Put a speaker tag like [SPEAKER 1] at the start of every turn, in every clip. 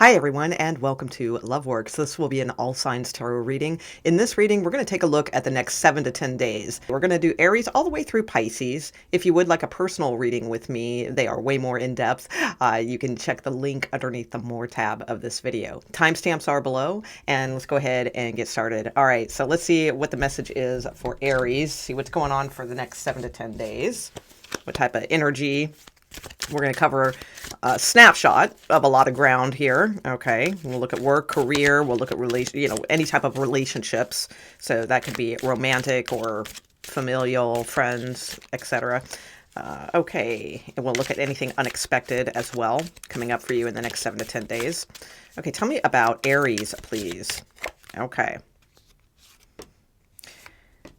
[SPEAKER 1] Hi everyone and welcome to Loveworks. This will be an all signs tarot reading. In this reading, we're going to take a look at the next 7 to 10 days. We're going to do Aries all the way through Pisces. If you would like a personal reading with me, they are way more in depth. You can check the link underneath the More tab of this video. Timestamps are below, and let's go ahead and get started. All right, so let's see what the message is for Aries. See what's going on for the next 7 to 10 days. What type of energy. We're going to cover a snapshot of a lot of ground here. Okay, we'll look at work, career. We'll look at any type of relationships. So that could be romantic or familial, friends, etc. Okay, and we'll look at anything unexpected as well coming up for you in the next 7 to 10 days. Okay, tell me about Aries, please. Okay.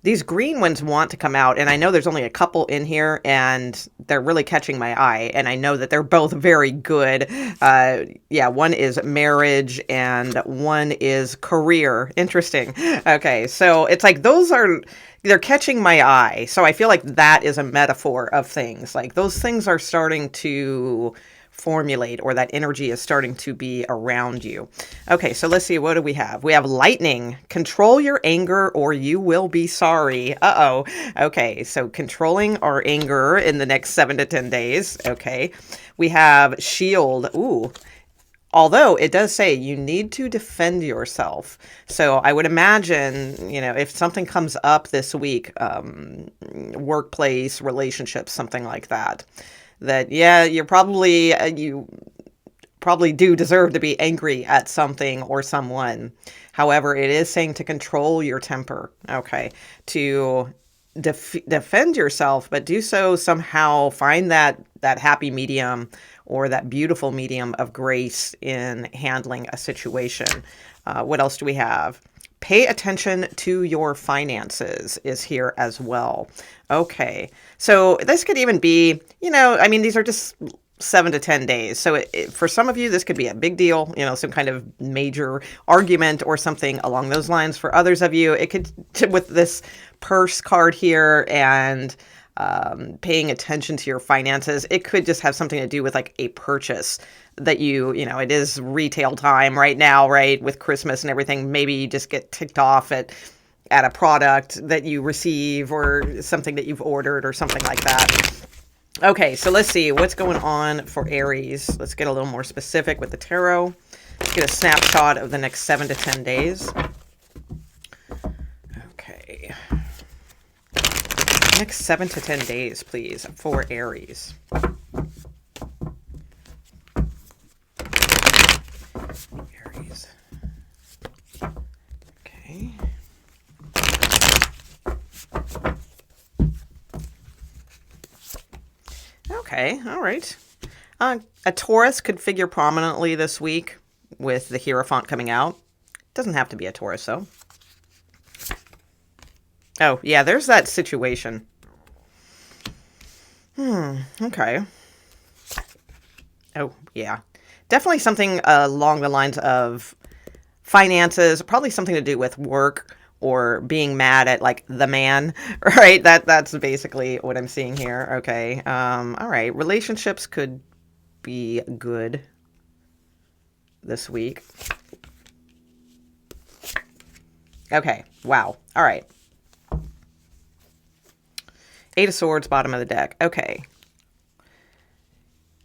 [SPEAKER 1] These green ones want to come out, and I know there's only a couple in here, and they're really catching my eye, and I know that they're both very good. Yeah, one is marriage, and one is career. Interesting. Okay, so it's like they're catching my eye, so I feel like that is a metaphor of things. Like, those things are starting to formulate, or that energy is starting to be around you. Okay, so let's see, what do we have? We have lightning. Control your anger or you will be sorry. Uh-oh. Okay, so controlling our anger in the next 7 to 10 days. Okay. We have shield. Ooh. Although it does say you need to defend yourself. So I would imagine, if something comes up this week, workplace, relationships, something like that, yeah, you probably do deserve to be angry at something or someone. However, it is saying to control your temper, okay, to defend yourself, but do so somehow, find that happy medium or that beautiful medium of grace in handling a situation. What else do we have? Pay attention to your finances is here as well. Okay, so this could even be, these are just 7 to 10 days. So for some of you, this could be a big deal, some kind of major argument or something along those lines. For others of you, it could, with this purse card here and paying attention to your finances, it could just have something to do with like a purchase that it is retail time right now, right? With Christmas and everything, maybe you just get ticked off at a product that you receive or something that you've ordered or something like that. Okay, so let's see what's going on for Aries. Let's get a little more specific with the tarot. Let's get a snapshot of the next 7 to 10 days. Okay. Next 7 to 10 days, please, for Aries. Aries. Okay. Okay, all right. A Taurus could figure prominently this week with the Hierophant coming out. Doesn't have to be a Taurus, though. Oh, yeah, there's that situation. Okay. Oh, yeah. Definitely something along the lines of finances, probably something to do with work or being mad at like the man, right? That's basically what I'm seeing here. Okay. All right. Relationships could be good this week. Okay. Wow. All right. 8 of Swords, bottom of the deck. Okay.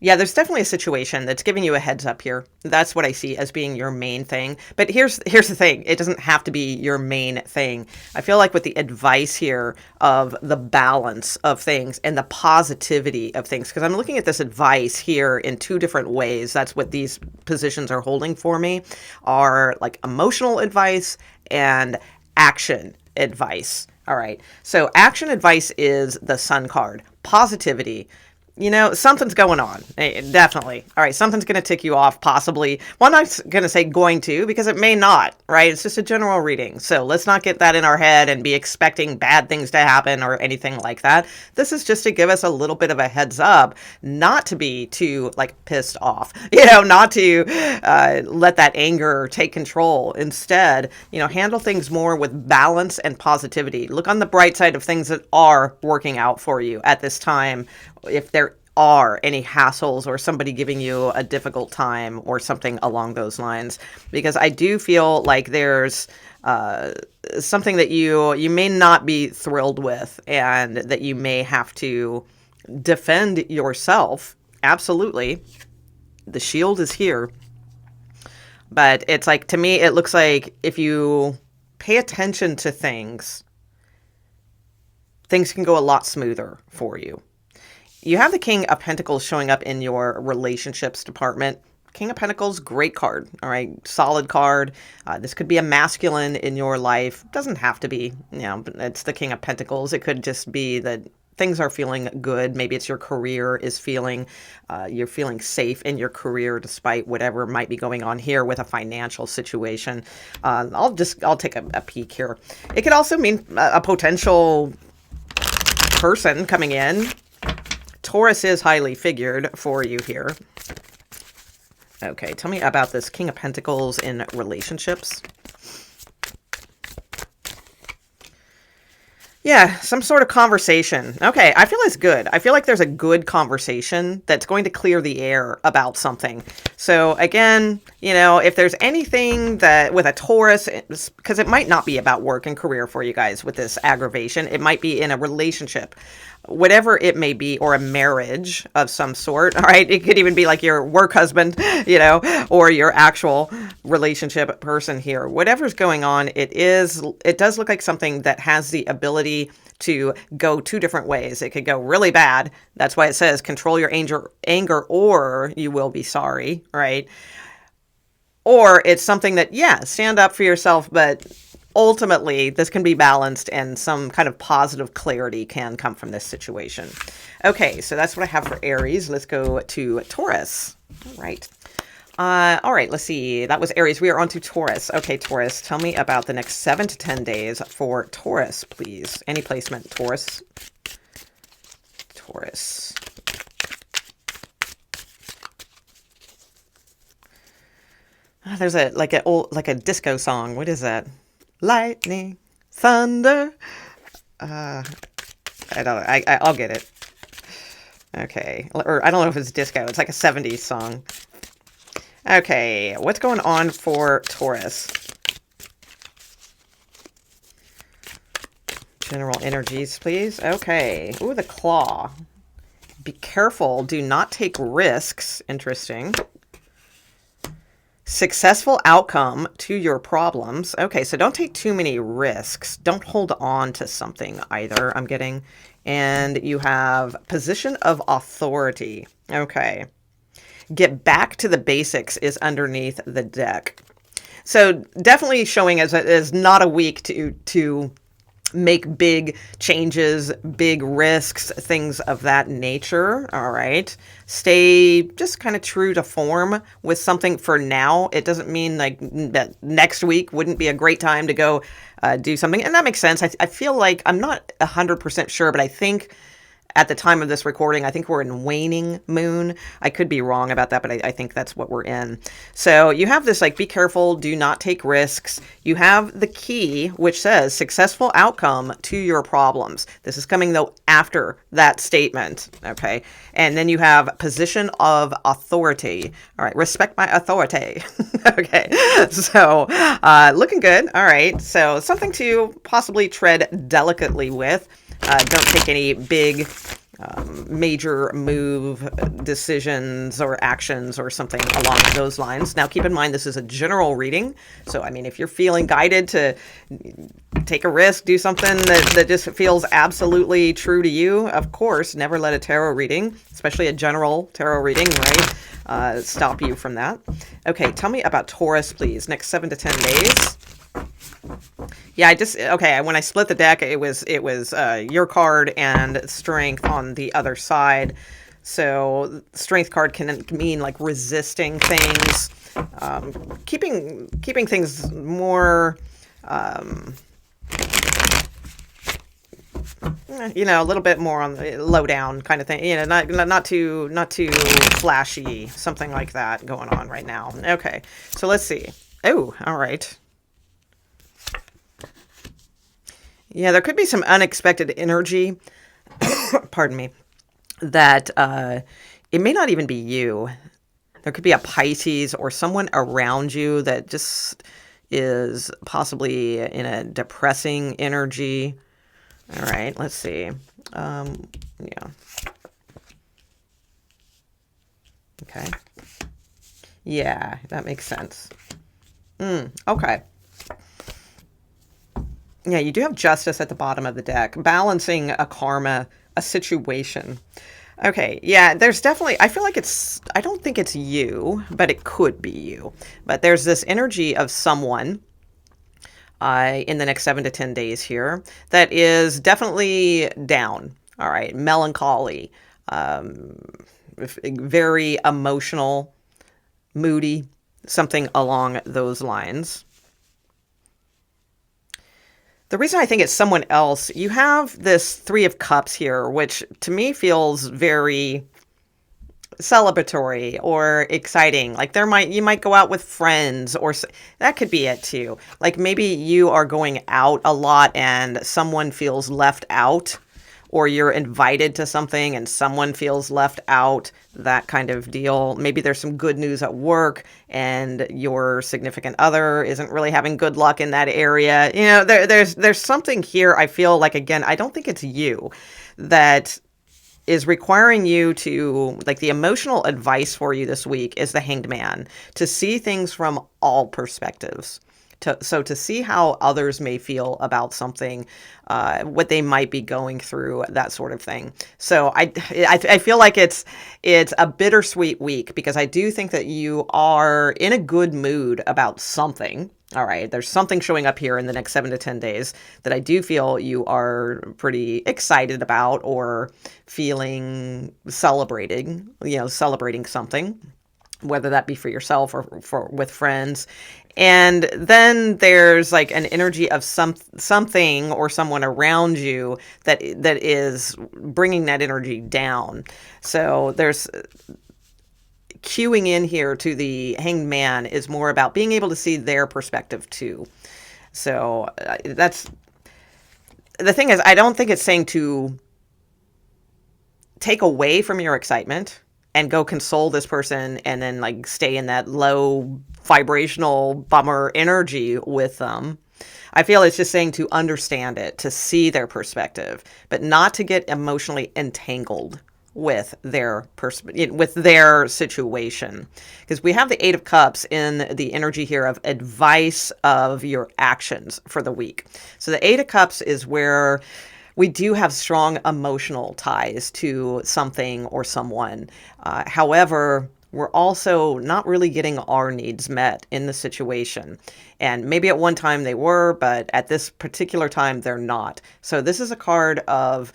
[SPEAKER 1] Yeah, there's definitely a situation that's giving you a heads up here. That's what I see as being your main thing. But here's the thing. It doesn't have to be your main thing. I feel like with the advice here of the balance of things and the positivity of things, because I'm looking at this advice here in 2 different ways. That's what these positions are holding for me, are like emotional advice and action advice. All right. So action advice is the Sun card. Positivity. Something's going on. Definitely. All right. Something's going to tick you off, possibly. Well, I'm not going to say going to, because it may not, right? It's just a general reading. So let's not get that in our head and be expecting bad things to happen or anything like that. This is just to give us a little bit of a heads up, not to be too pissed off, not to let that anger take control. Instead, handle things more with balance and positivity. Look on the bright side of things that are working out for you at this time. If there are any hassles or somebody giving you a difficult time or something along those lines, because I do feel like there's something that you may not be thrilled with, and that you may have to defend yourself. Absolutely. The shield is here. But it's like, to me, it looks like if you pay attention to things, things can go a lot smoother for you. You have the King of Pentacles showing up in your relationships department. King of Pentacles, great card. All right, solid card. This could be a masculine in your life. Doesn't have to be, it's the King of Pentacles. It could just be that things are feeling good. Maybe it's your career is feeling, you're feeling safe in your career despite whatever might be going on here with a financial situation. I'll take a peek here. It could also mean a potential person coming in. Taurus is highly figured for you here. Okay, tell me about this King of Pentacles in relationships. Yeah, some sort of conversation. Okay, I feel it's good. I feel like there's a good conversation that's going to clear the air about something. So again, if there's anything that with a Taurus, because it might not be about work and career for you guys with this aggravation. It might be in a relationship, whatever it may be, or a marriage of some sort. All right, it could even be like your work husband, or your actual relationship person here. Whatever's going on, it does look like something that has the ability to go two different ways. It could go really bad. That's why it says control your anger or you will be sorry, right? Or it's something that, stand up for yourself, but ultimately this can be balanced and some kind of positive clarity can come from this situation. Okay, so that's what I have for Aries. Let's go to Taurus. All right, let's see. That was Aries. We are on to Taurus. Okay, Taurus, tell me about the next 7 to 10 days for Taurus, please. Any placement, Taurus. Taurus. There's a disco song. What is that? Lightning, thunder. I don't know. I'll get it. Okay, or I don't know if it's disco. It's like a 70s song. Okay, what's going on for Taurus? General energies, please. Okay. Ooh, the claw. Be careful. Do not take risks. Interesting. Successful outcome to your problems. Okay, so don't take too many risks. Don't hold on to something either, I'm getting. And you have position of authority. Okay. Get back to the basics is underneath the deck. So definitely showing as not a week to make big changes, big risks, things of that nature. All right. Stay just kind of true to form with something for now. It doesn't mean like that next week wouldn't be a great time to go do something. And that makes sense. I feel like I'm not 100% sure, but I think at the time of this recording, I think we're in waning moon. I could be wrong about that, but I think that's what we're in. So you have this be careful, do not take risks. You have the key, which says successful outcome to your problems. This is coming though after that statement. Okay. And then you have position of authority. All right. Respect my authority. Okay. So looking good. All right. So something to possibly tread delicately with. Don't take any big major move decisions or actions or something along those lines. Now, keep in mind, this is a general reading. So, I mean, if you're feeling guided to take a risk, do something that just feels absolutely true to you, of course, never let a tarot reading, especially a general tarot reading, right, stop you from that. Okay, tell me about Taurus, please. Next 7 to 10 days. Yeah, when I split the deck, it was your card and strength on the other side. So strength card can mean like resisting things, keeping things more, a little bit more on the low down kind of thing. Not too flashy, something like that going on right now. Okay, so let's see. Oh, all right. Yeah, there could be some unexpected energy, pardon me, that it may not even be you. There could be a Pisces or someone around you that just is possibly in a depressing energy. All right, let's see. Yeah. Okay. Yeah, that makes sense. Okay. Yeah, you do have justice at the bottom of the deck, balancing a karma, a situation. Okay, yeah, there's definitely, I feel like I don't think it's you, but it could be you. But there's this energy of someone in the next 7 to 10 days here that is definitely down. All right, melancholy, very emotional, moody, something along those lines. The reason I think it's someone else, you have this Three of Cups here, which to me feels very celebratory or exciting. Like you might go out with friends, or that could be it too. Like maybe you are going out a lot and someone feels left out, or you're invited to something and someone feels left out, that kind of deal. Maybe there's some good news at work and your significant other isn't really having good luck in that area. You know, there's something here. I feel like, again, I don't think it's you that is requiring you to, like, the emotional advice for you this week is the Hanged Man, to see things from all perspectives. So to see how others may feel about something, what they might be going through, that sort of thing. So I feel like it's a bittersweet week, because I do think that you are in a good mood about something. All right, there's something showing up here in the next 7 to 10 days that I do feel you are pretty excited about, or celebrating something, whether that be for yourself or with friends. And then there's like an energy of something or someone around you that is bringing that energy down. So there's cueing in here to the Hanged Man is more about being able to see their perspective too. So that's the thing. Is I don't think it's saying to take away from your excitement and go console this person and then like stay in that low vibrational bummer energy with them. I feel it's just saying to understand it, to see their perspective, but not to get emotionally entangled with their situation. Because we have the Eight of Cups in the energy here of advice of your actions for the week. So the Eight of Cups is where we do have strong emotional ties to something or someone. However, we're also not really getting our needs met in the situation. And maybe at one time they were, but at this particular time they're not. So this is a card of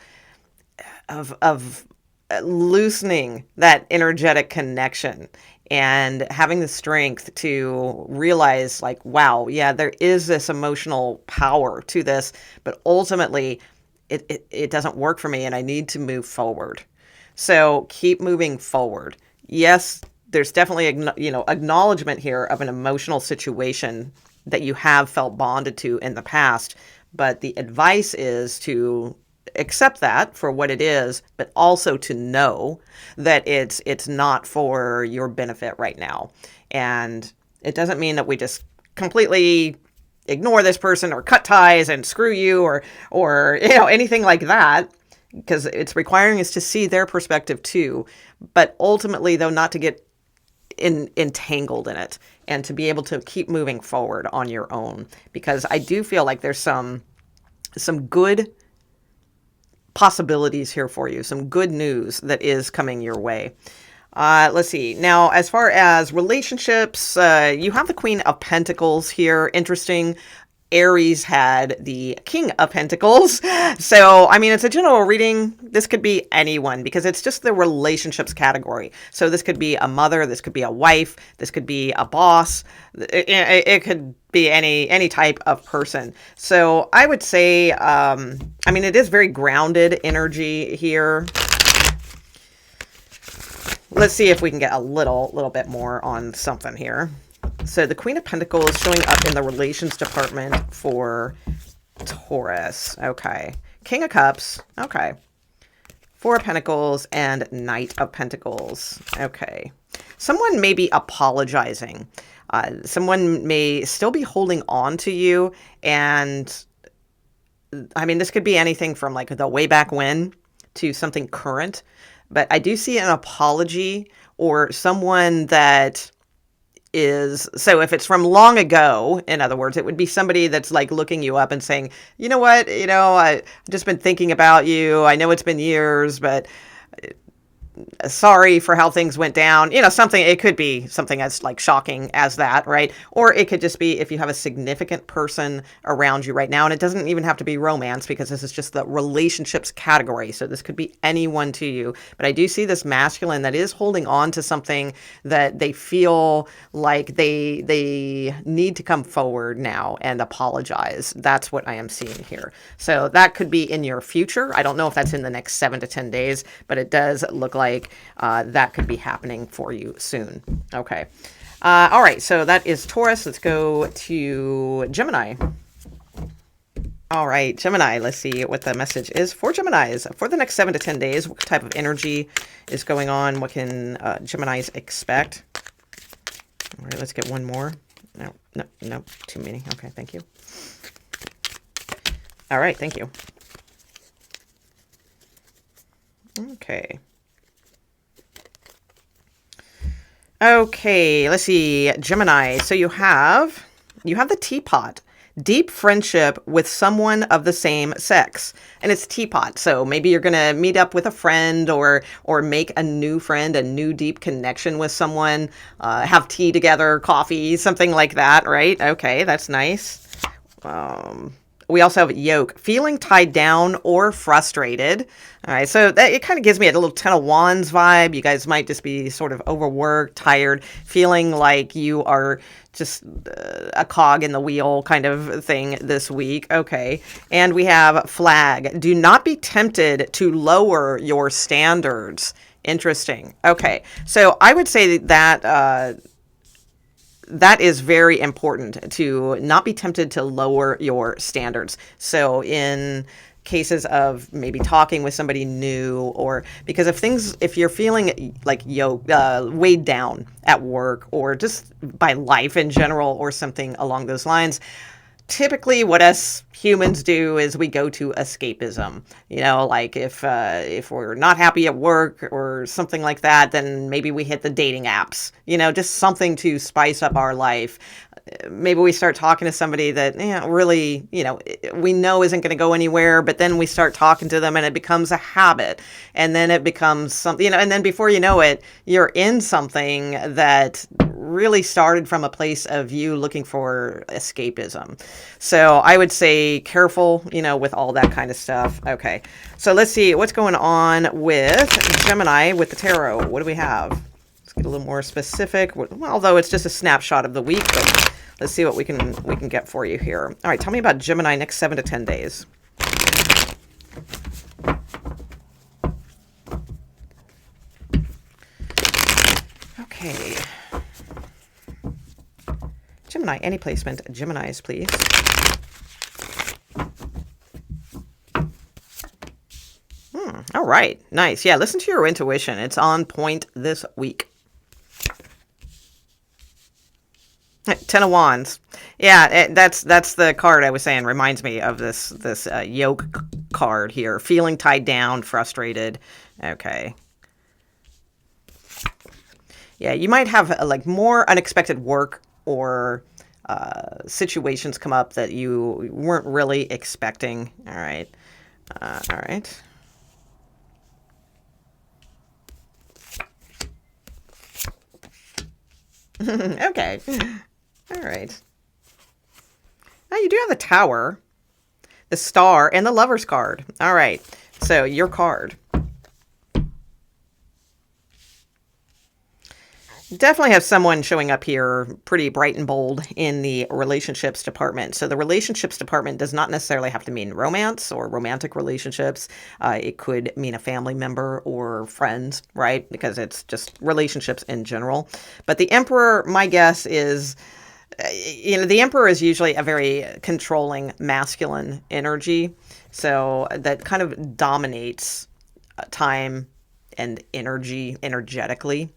[SPEAKER 1] loosening that energetic connection and having the strength to realize, like, wow, yeah, there is this emotional power to this, but ultimately it doesn't work for me and I need to move forward. So keep moving forward. Yes, there's definitely, acknowledgement here of an emotional situation that you have felt bonded to in the past, but the advice is to accept that for what it is, but also to know that it's not for your benefit right now. And it doesn't mean that we just completely ignore this person or cut ties and screw you or anything like that, because it's requiring us to see their perspective too, but ultimately, though, not to get entangled in it and to be able to keep moving forward on your own, because I do feel like there's some good possibilities here for you, some good news that is coming your way. Let's see. Now, as far as relationships, you have the Queen of Pentacles here. Interesting. Aries had the King of Pentacles. So, I mean, it's a general reading. This could be anyone because it's just the relationships category. So this could be a mother. This could be a wife. This could be a boss. It could be any type of person. So I would say, it is very grounded energy here. Let's see if we can get a little bit more on something here. So the Queen of Pentacles is showing up in the relations department for Taurus. Okay. King of Cups. Okay. Four of Pentacles, and Knight of Pentacles. Okay. Someone may be apologizing. Someone may still be holding on to you. And I mean, this could be anything from like the way back when to something current. But I do see an apology or someone that is, so if it's from long ago, in other words, it would be somebody that's like looking you up and saying, you know what, I've just been thinking about you. I know it's been years, but sorry for how things went down. Something, it could be something as like shocking as that, right? Or it could just be if you have a significant person around you right now, and it doesn't even have to be romance because this is just the relationships category. So this could be anyone to you. But I do see this masculine that is holding on to something that they feel like they need to come forward now and apologize. That's what I am seeing here. So that could be in your future. I don't know if that's in the next 7 to 10 days, but it does look like that could be happening for you soon. Okay. All right. So that is Taurus. Let's go to Gemini. All right, Gemini. Let's see what the message is for Geminis for the next 7 to 10 days. What type of energy is going on? What can Geminis expect? All right. Let's get one more. No, too many. Okay. Thank you. All right. Thank you. Okay. Okay, let's see, Gemini. So you have the teapot. Deep friendship with someone of the same sex. And it's teapot. So maybe you're going to meet up with a friend or make a new friend, a new deep connection with someone, have tea together, coffee, something like that, right? Okay, that's nice. We also have yoke, feeling tied down or frustrated. All right, so it kind of gives me a little Ten of Wands vibe. You guys might just be sort of overworked, tired, feeling like you are just a cog in the wheel kind of thing this week. Okay, and we have flag. Do not be tempted to lower your standards. Interesting. Okay, so I would say that that is very important, to not be tempted to lower your standards. So in cases of maybe talking with somebody new, or because if you're feeling like weighed down at work or just by life in general or something along those lines, typically what us humans do is we go to escapism. Like if we're not happy at work or something like that, then maybe we hit the dating apps, just something to spice up our life. Maybe we start talking to somebody that really, we know isn't going to go anywhere, but then we start talking to them and it becomes a habit, and then it becomes something, and then before you know it, you're in something that really started from a place of you looking for escapism. So I would say careful, with all that kind of stuff. Okay. So let's see what's going on with Gemini with the tarot. What do we have? Let's get a little more specific. Well, although it's just a snapshot of the week, but let's see what we can get for you here. All right. Tell me about Gemini next 7 to 10 days. Okay. Gemini, any placement. Geminis, please. All right. Nice. Yeah, listen to your intuition. It's on point this week. Ten of Wands. Yeah, that's the card I was saying. Reminds me of this yoke card here. Feeling tied down, frustrated. Okay. Yeah, you might have like more unexpected work or situations come up that you weren't really expecting. All right. All right. Okay. All right. Now you do have the Tower, the Star, and the Lover's card. All right. So your card. Definitely have someone showing up here pretty bright and bold in the relationships department. So the relationships department does not necessarily have to mean romance or romantic relationships. It could mean a family member or friends, right? Because it's just relationships in general. But the Emperor, my guess is, the Emperor is usually a very controlling masculine energy. So that kind of dominates time and energy, energetically.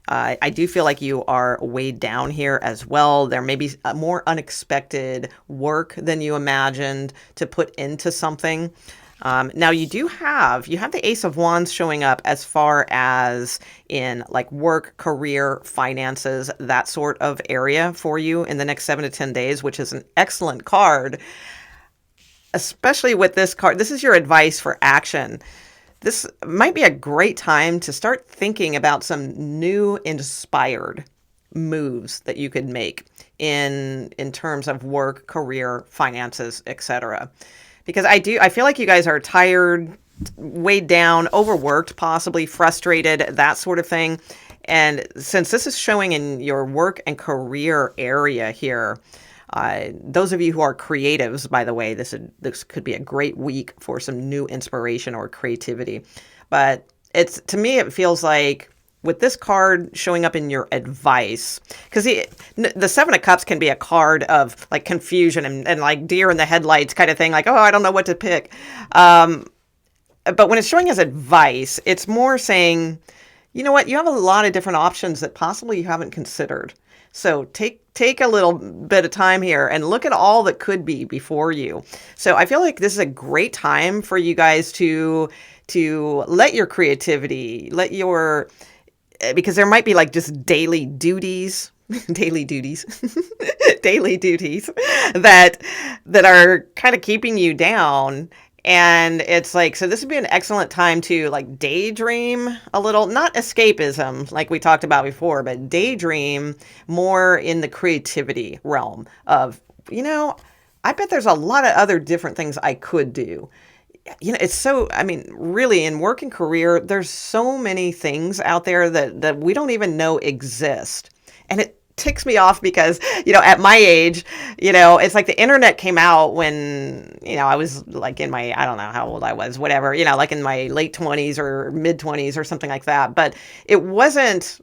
[SPEAKER 1] I do feel like you are weighed down here as well. There may be a more unexpected work than you imagined to put into something. Now you have the Ace of Wands showing up as far as in like work, career, finances, that sort of area for you in the next 7 to 10 days, which is an excellent card, especially with this card. This is your advice for action. This might be a great time to start thinking about some new inspired moves that you could make in terms of work, career, finances, etc. Because I feel like you guys are tired, weighed down, overworked, possibly frustrated, that sort of thing. And since this is showing in your work and career area here, those of you who are creatives, by the way, this could be a great week for some new inspiration or creativity. But to me, it feels like with this card showing up in your advice, because the Seven of Cups can be a card of like confusion and like deer in the headlights kind of thing, like, oh, I don't know what to pick. But when it's showing as advice, it's more saying, you know what, you have a lot of different options that possibly you haven't considered. So take a little bit of time here and look at all that could be before you. So I feel like this is a great time for you guys to let your creativity, because there might be like just daily duties, daily duties that are kind of keeping you down. And it's like, so this would be an excellent time to like daydream a little, not escapism like we talked about before, but daydream more in the creativity realm of, I bet there's a lot of other different things I could do. It's so, really in work and career, there's so many things out there that we don't even know exist. And it ticks me off because, at my age, it's like the internet came out when, I was like in my, I don't know how old I was, whatever, like in my late 20s or mid 20s or something like that. But it wasn't,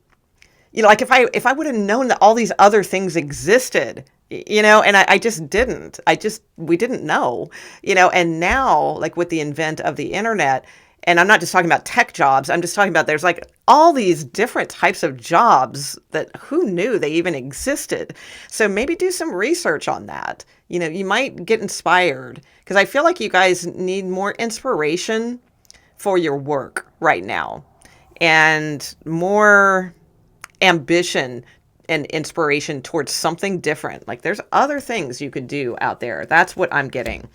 [SPEAKER 1] like if I would have known that all these other things existed, and I just didn't. We didn't know, and now, like with the advent of the internet, and I'm not just talking about tech jobs, I'm just talking about there's like all these different types of jobs that who knew they even existed. So maybe do some research on that. You might get inspired because I feel like you guys need more inspiration for your work right now and more ambition and inspiration towards something different. Like there's other things you could do out there. That's what I'm getting.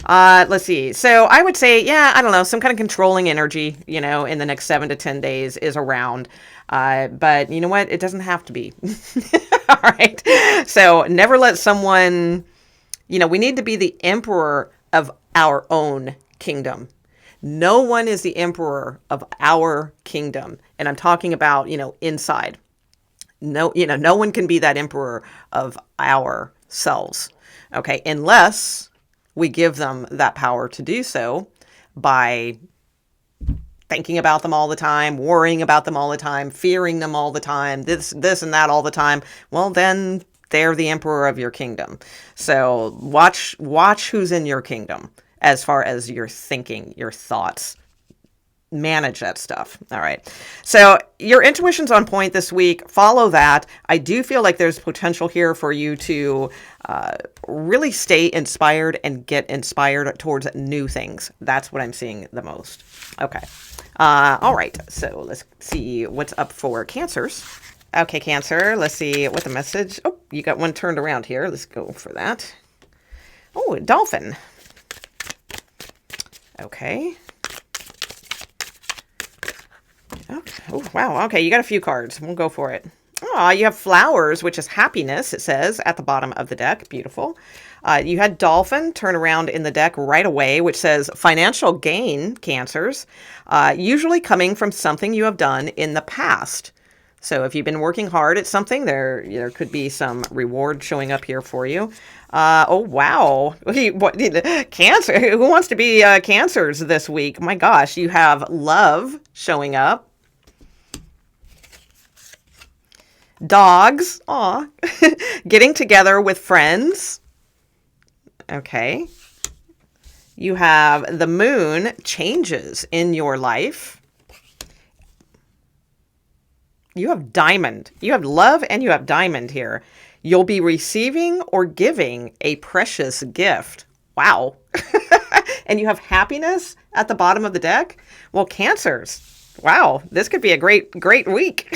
[SPEAKER 1] Let's see. So I would say, I don't know, some kind of controlling energy, in the next 7 to 10 days is around. But you know what? It doesn't have to be. All right. So never let someone, we need to be the emperor of our own kingdom. No one is the emperor of our kingdom. And I'm talking about, inside. No, no one can be that emperor of ourselves, okay, unless we give them that power to do so by thinking about them all the time, worrying about them all the time, fearing them all the time, this and that all the time. Well, then they're the emperor of your kingdom. So watch who's in your kingdom as far as your thinking, your thoughts. Manage that stuff. All right. So your intuition's on point this week. Follow that. I do feel like there's potential here for you to really stay inspired and get inspired towards new things. That's what I'm seeing the most. Okay. All right. So let's see what's up for Cancers. Okay, Cancer. Let's see what the message. Oh, you got one turned around here. Let's go for that. Oh, a dolphin. Okay. Oh, wow. Okay, you got a few cards. We'll go for it. Oh, you have flowers, which is happiness, it says, at the bottom of the deck. Beautiful. You had dolphin turn around in the deck right away, which says financial gain, Cancers, usually coming from something you have done in the past. So if you've been working hard at something, there could be some reward showing up here for you. Oh, wow. Cancer. Who wants to be Cancers this week? My gosh, you have love showing up. Dogs. Aw. Getting together with friends. Okay. You have the moon changes in your life. You have diamond. You have love and you have diamond here. You'll be receiving or giving a precious gift. Wow. And you have happiness at the bottom of the deck. Well, Cancers. Wow. This could be a great week.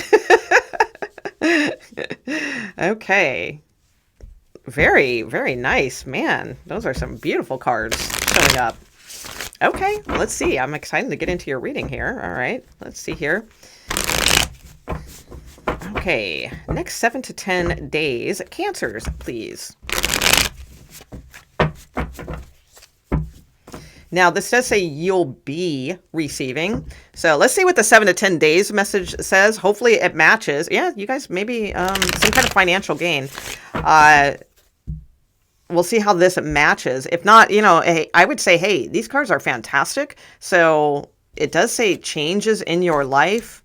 [SPEAKER 1] Okay. Very, very nice. Man, those are some beautiful cards showing up. Okay, let's see. I'm excited to get into your reading here. All right, let's see here. Okay, next 7 to 10 days. Cancers, please. Now, this does say you'll be receiving. So let's see what the 7 to 10 days message says. Hopefully it matches. Yeah, you guys, maybe some kind of financial gain. We'll see how this matches. If not, you know, hey, I would say, hey, these cards are fantastic. So it does say changes in your life.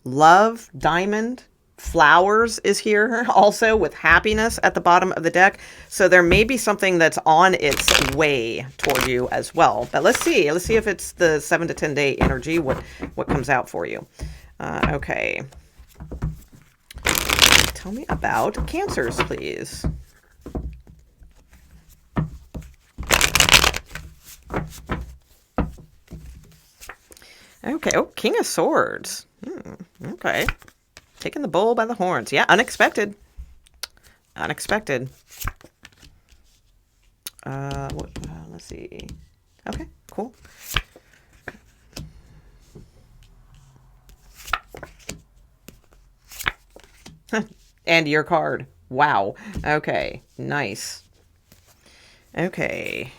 [SPEAKER 1] Love, diamond, flowers is here also with happiness at the bottom of the deck. So there may be something that's on its way toward you as well. But let's see. Let's see if it's the 7 to 10 day energy, what comes out for you. Okay. Tell me about Cancers, please. Okay. Oh, King of Swords. Okay. Taking the bull by the horns. Yeah, unexpected. Unexpected. Let's see. Okay, cool. And your card. Wow. Okay, nice. Okay.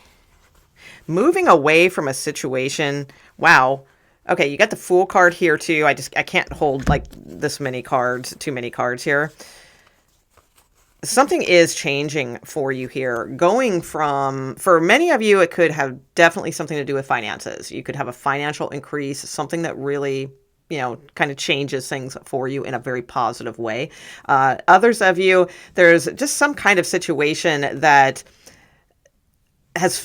[SPEAKER 1] Moving away from a situation. Wow. Okay, you got the Fool card here too. I can't hold like this many cards, too many cards here. Something is changing for you here. Going from, for many of you, it could have definitely something to do with finances. You could have a financial increase, something that really, you know, kind of changes things for you in a very positive way. Others of you, there's just some kind of situation that has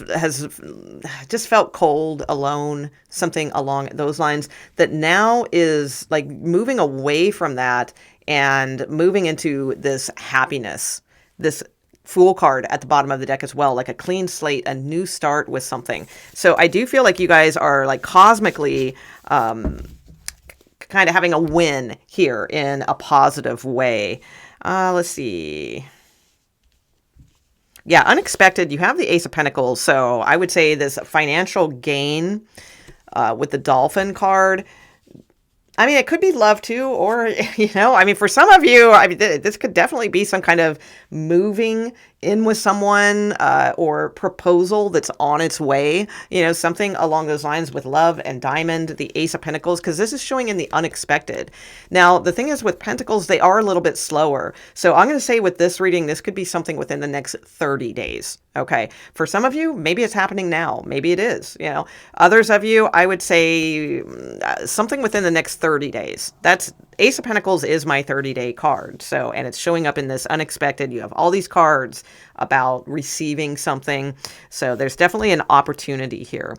[SPEAKER 1] just felt cold, alone, something along those lines, that now is like moving away from that and moving into this happiness, this Fool card at the bottom of the deck as well, like a clean slate, a new start with something. So I do feel like you guys are like cosmically kind of having a win here in a positive way. Let's see. Yeah, unexpected. You have the Ace of Pentacles. So I would say this financial gain with the Dolphin card. I mean, it could be love too, or, you know, I mean, for some of you, I mean, this could definitely be some kind of moving in with someone or proposal that's on its way, you know, something along those lines with love and diamond, the Ace of Pentacles, because this is showing in the unexpected. Now, the thing is with Pentacles, they are a little bit slower. So I'm going to say with this reading, this could be something within the next 30 days. Okay. For some of you, maybe it's happening now. Maybe it is, you know. Others of you, I would say something within the next 30 days. That's Ace of Pentacles is my 30-day card. So, and it's showing up in this unexpected. You have all these cards about receiving something. So there's definitely an opportunity here.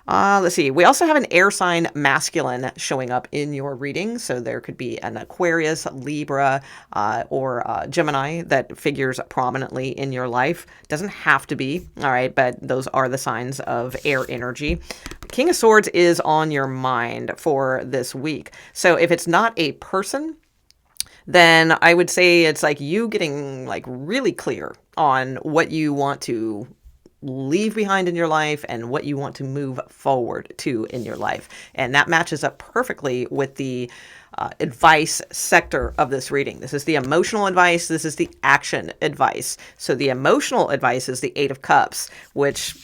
[SPEAKER 1] Let's see. We also have an air sign masculine showing up in your reading. So there could be an Aquarius, Libra, or Gemini that figures prominently in your life. Doesn't have to be, all right, but those are the signs of air energy. King of Swords is on your mind for this week. So if it's not a person, then I would say it's like you getting like really clear on what you want to leave behind in your life and what you want to move forward to in your life. And that matches up perfectly with the advice sector of this reading. This is the emotional advice. This is the action advice. So the emotional advice is the Eight of Cups, which,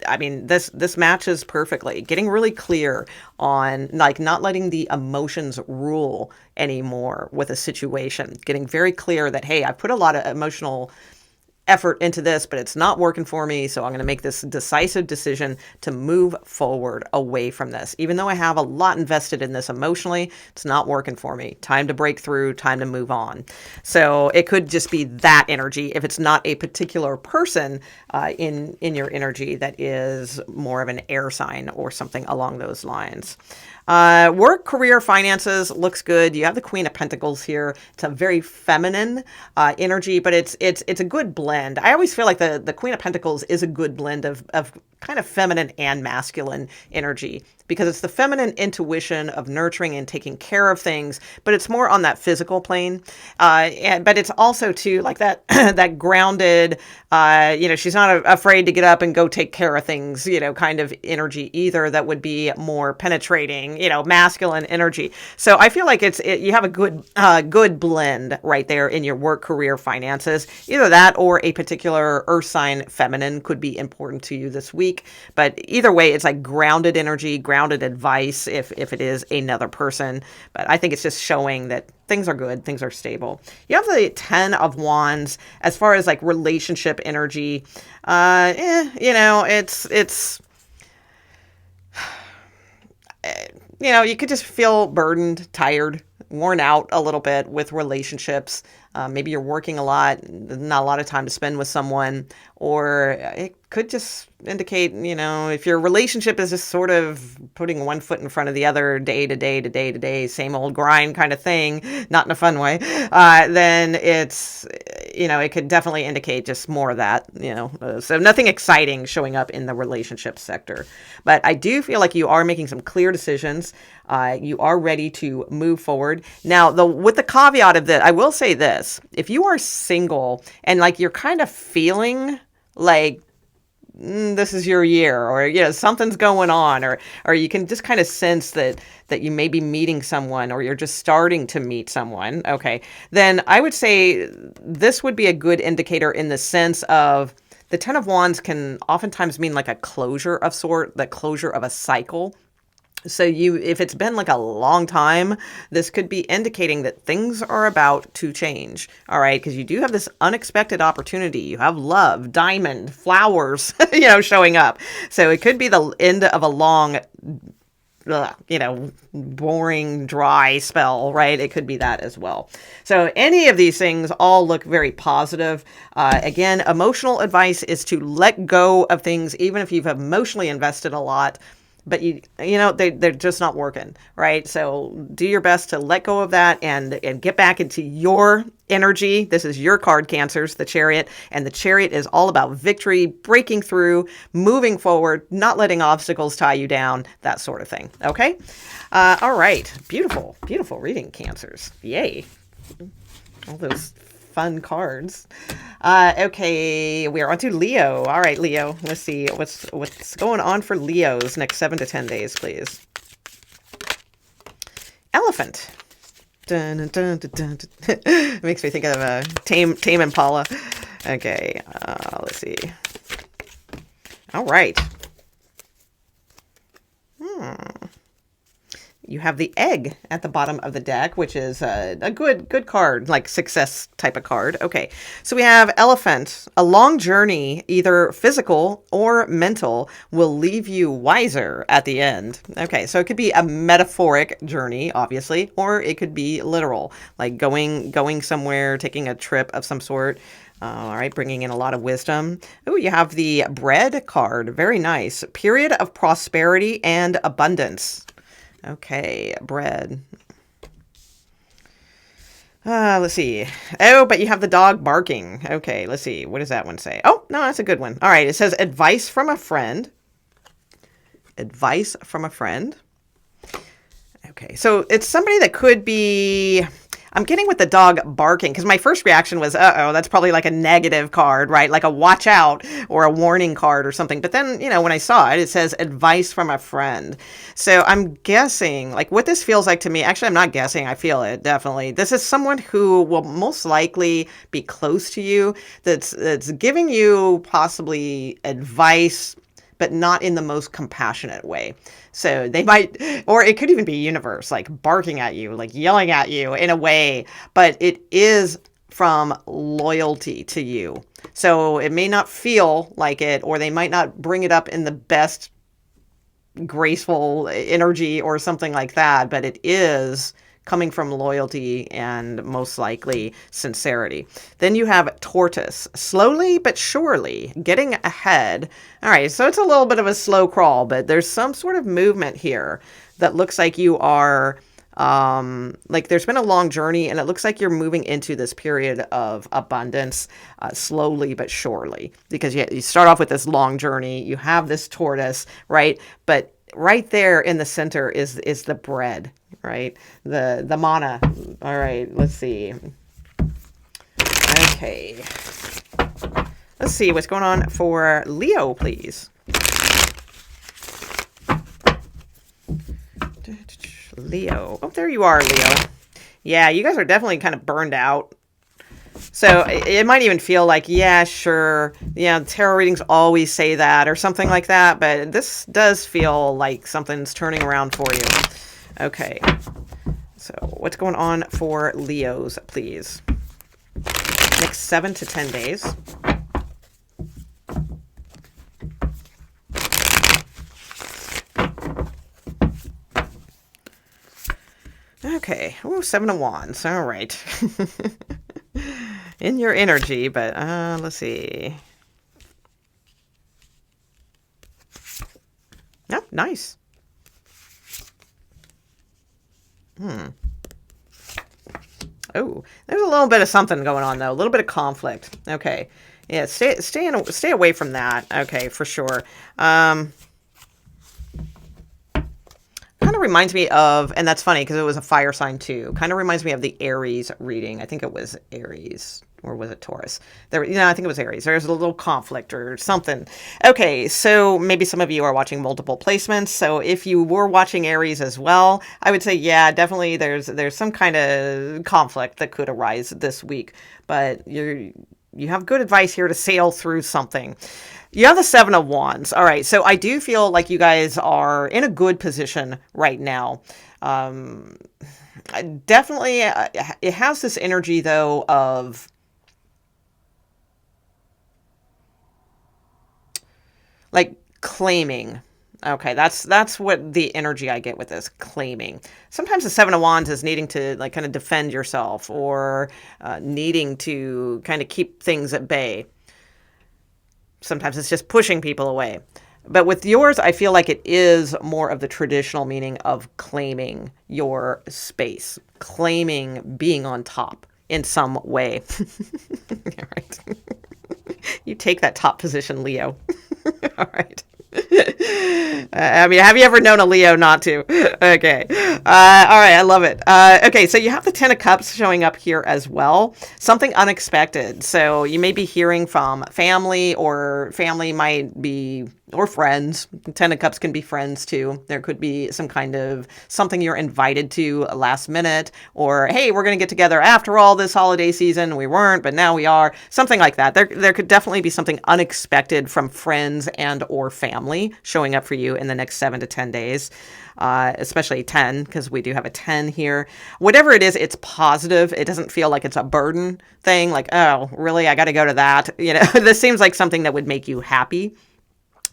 [SPEAKER 1] I mean, this matches perfectly. Getting really clear on like not letting the emotions rule anymore with a situation. Getting very clear that, hey, I put a lot of emotional effort into this, but it's not working for me. So I'm going to make this decisive decision to move forward away from this. Even though I have a lot invested in this emotionally, it's not working for me. Time to break through, time to move on. So it could just be that energy. If it's not a particular person in your energy that is more of an air sign or something along those lines. Work, career, finances looks good. You have the Queen of Pentacles here. It's a very feminine energy, but it's a good blend. I always feel like the Queen of Pentacles is a good blend of kind of feminine and masculine energy, because it's the feminine intuition of nurturing and taking care of things, but it's more on that physical plane. But it's also too like that that grounded, she's not afraid to get up and go take care of things, kind of energy either. That would be more penetrating, masculine energy. So I feel like you have a good blend right there in your work, career, finances. Either that or a particular earth sign feminine could be important to you this week. But either way, it's like grounded energy, grounded advice if it is another person. But I think it's just showing that things are good, things are stable. You have the 10 of Wands as far as like relationship energy. It's you could just feel burdened, tired, worn out a little bit with relationships. Maybe you're working a lot, not a lot of time to spend with someone, or it could just indicate, if your relationship is just sort of putting one foot in front of the other day to day to day to day, same old grind kind of thing, not in a fun way, then it's, it could definitely indicate just more of that, so nothing exciting showing up in the relationship sector. But I do feel like you are making some clear decisions. You are ready to move forward. Now, with the caveat of that, I will say this. If you are single and like you're kind of feeling like this is your year, or something's going on, or you can just kind of sense that you may be meeting someone, or you're just starting to meet someone, okay, then I would say this would be a good indicator in the sense of the 10 of Wands can oftentimes mean like a closure of sort, the closure of a cycle. So if it's been like a long time, this could be indicating that things are about to change. All right. Because you do have this unexpected opportunity. You have love, diamond, flowers, showing up. So it could be the end of a long, boring, dry spell, right? It could be that as well. So any of these things all look very positive. Again, emotional advice is to let go of things, even if you've emotionally invested a lot. But they're just not working, right? So do your best to let go of that and get back into your energy. This is your card, Cancers, the Chariot. And the Chariot is all about victory, breaking through, moving forward, not letting obstacles tie you down, that sort of thing. Okay? All right. Beautiful, beautiful reading, Cancers. Yay. All those fun cards. Okay, we are on to Leo. All right, Leo. Let's see what's going on for Leo's next 7 to 10 days, please. Elephant. Dun, dun, dun, dun, dun. It makes me think of a Tame Impala. Okay, let's see. All right. You have the Egg at the bottom of the deck, which is a good card, like success type of card. Okay, so we have Elephant. A long journey, either physical or mental, will leave you wiser at the end. Okay, so it could be a metaphoric journey, obviously, or it could be literal, like going somewhere, taking a trip of some sort. All right, bringing in a lot of wisdom. Oh, you have the Bread card. Very nice. Period of prosperity and abundance. Okay, bread. Let's see. Oh, but you have the dog barking. Okay, let's see. What does that one say? Oh, no, that's a good one. All right, it says advice from a friend. Advice from a friend. Okay, so it's somebody that could be... I'm getting with the dog barking because my first reaction was, that's probably like a negative card, right? Like a watch out or a warning card or something. But then, when I saw it, it says advice from a friend. So I'm guessing, like what this feels like to me, actually, I'm not guessing. I feel it, definitely. This is someone who will most likely be close to you, that's giving you possibly advice, but not in the most compassionate way. So they might, or it could even be universe, like barking at you, like yelling at you in a way, but it is from loyalty to you. So it may not feel like it, or they might not bring it up in the best graceful energy or something like that, but it is coming from loyalty and most likely sincerity. Then you have tortoise, slowly but surely getting ahead. All right, so it's a little bit of a slow crawl, but there's some sort of movement here that looks like you are like there's been a long journey, and it looks like you're moving into this period of abundance slowly but surely, because you start off with this long journey, you have this tortoise, right? But right there in the center is the bread, right? The mana. All right, let's see. Okay. Let's see what's going on for Leo, please. Leo. Oh, there you are, Leo. Yeah, you guys are definitely kind of burned out. So it might even feel like, yeah, sure, tarot readings always say that or something like that, but this does feel like something's turning around for you. Okay. So what's going on for Leos, please? Next 7 to 10 days. Okay. Oh, 7 of Wands. All right. In your energy, but let's see. Yeah, nice. Oh, there's a little bit of something going on, though. A little bit of conflict. Okay. Yeah, stay away from that. Okay, for sure. Kind of reminds me of, and that's funny because it was a fire sign too, kind of reminds me of the Aries reading. I think it was Aries, or was it Taurus? There, I think it was Aries. There's a little conflict or something. Okay, so maybe some of you are watching multiple placements. So if you were watching Aries as well, I would say, yeah, definitely there's some kind of conflict that could arise this week. But you have good advice here to sail through something. You have the 7 of Wands. All right. So I do feel like you guys are in a good position right now. Definitely, it has this energy, though, of like claiming. Okay, that's what the energy I get with this, claiming. Sometimes the 7 of Wands is needing to like kind of defend yourself, or needing to kind of keep things at bay. Sometimes it's just pushing people away. But with yours, I feel like it is more of the traditional meaning of claiming your space, claiming being on top in some way. All right. You take that top position, Leo. All right. I mean, have you ever known a Leo not to? Okay. All right. I love it. Okay. So you have the 10 of Cups showing up here as well. Something unexpected. So you may be hearing from family, or family might be, or friends. 10 of Cups can be friends too. There could be some kind of something you're invited to last minute, or, hey, we're going to get together after all this holiday season. We weren't, but now we are. Something like that. There could definitely be something unexpected from friends and or family showing up for you in the next 7 to 10 days, especially 10, because we do have a 10 here. Whatever it is, it's positive. It doesn't feel like it's a burden thing, like, oh, really, I got to go to that. This seems like something that would make you happy.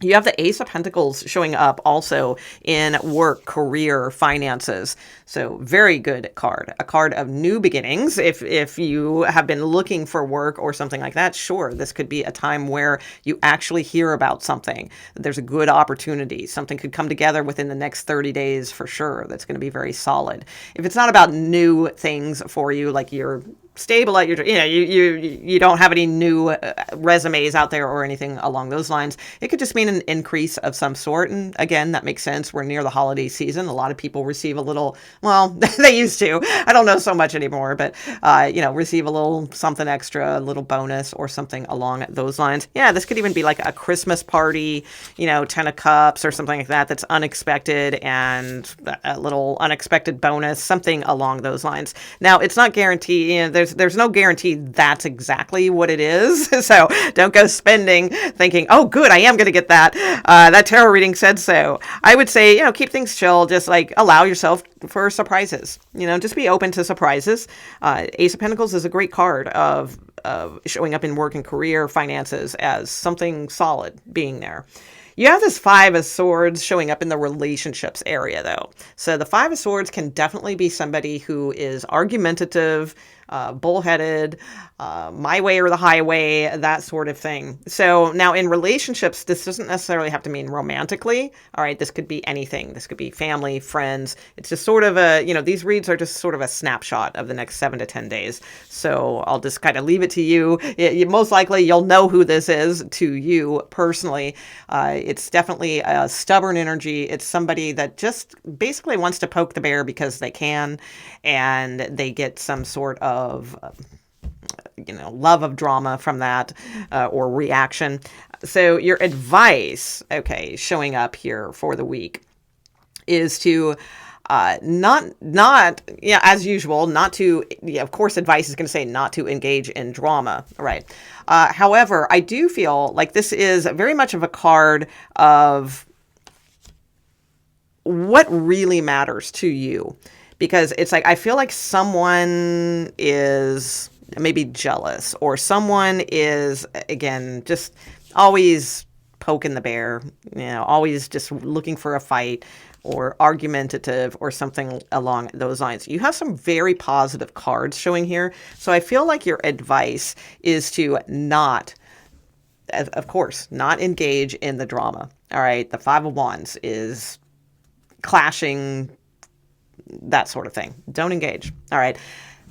[SPEAKER 1] You have the Ace of Pentacles showing up also in work, career, finances. So very good card. A card of new beginnings. If you have been looking for work or something like that, sure, this could be a time where you actually hear about something. There's a good opportunity. Something could come together within the next 30 days for sure. That's going to be very solid. If it's not about new things for you, like you're stable at your, you don't have any new resumes out there or anything along those lines, it could just mean an increase of some sort. And again, that makes sense. We're near the holiday season. A lot of people receive a little, well, they used to, I don't know so much anymore, but receive a little something extra, a little bonus or something along those lines. Yeah, this could even be like a Christmas party, 10 of Cups or something like that, that's unexpected, and a little unexpected bonus, something along those lines. Now, it's not guaranteed. There's there's no guarantee that's exactly what it is. So don't go spending thinking, oh, good, I am going to get that. That tarot reading said so. I would say, keep things chill. Just like allow yourself for surprises. Just be open to surprises. Ace of Pentacles is a great card of showing up in work and career, finances as something solid being there. You have this Five of Swords showing up in the relationships area, though. So the Five of Swords can definitely be somebody who is argumentative, bullheaded, my way or the highway, that sort of thing. So now in relationships, this doesn't necessarily have to mean romantically. All right, this could be anything. This could be family, friends. It's just sort of these reads are just sort of a snapshot of the next 7 to 10 days. So I'll just kind of leave it to you. Most likely you'll know who this is to you personally. It's definitely a stubborn energy. It's somebody that just basically wants to poke the bear because they can, and they get some sort of love of drama from that, or reaction. So your advice, showing up here for the week is to not as usual, not to, of course, advice is going to say not to engage in drama, right? However, I do feel like this is very much of a card of what really matters to you. Because it's like, I feel like someone is maybe jealous, or someone is, again, just always poking the bear, always just looking for a fight, or argumentative, or something along those lines. You have some very positive cards showing here. So I feel like your advice is to not, of course, not engage in the drama. All right. The Five of Wands is clashing, that sort of thing. Don't engage. All right.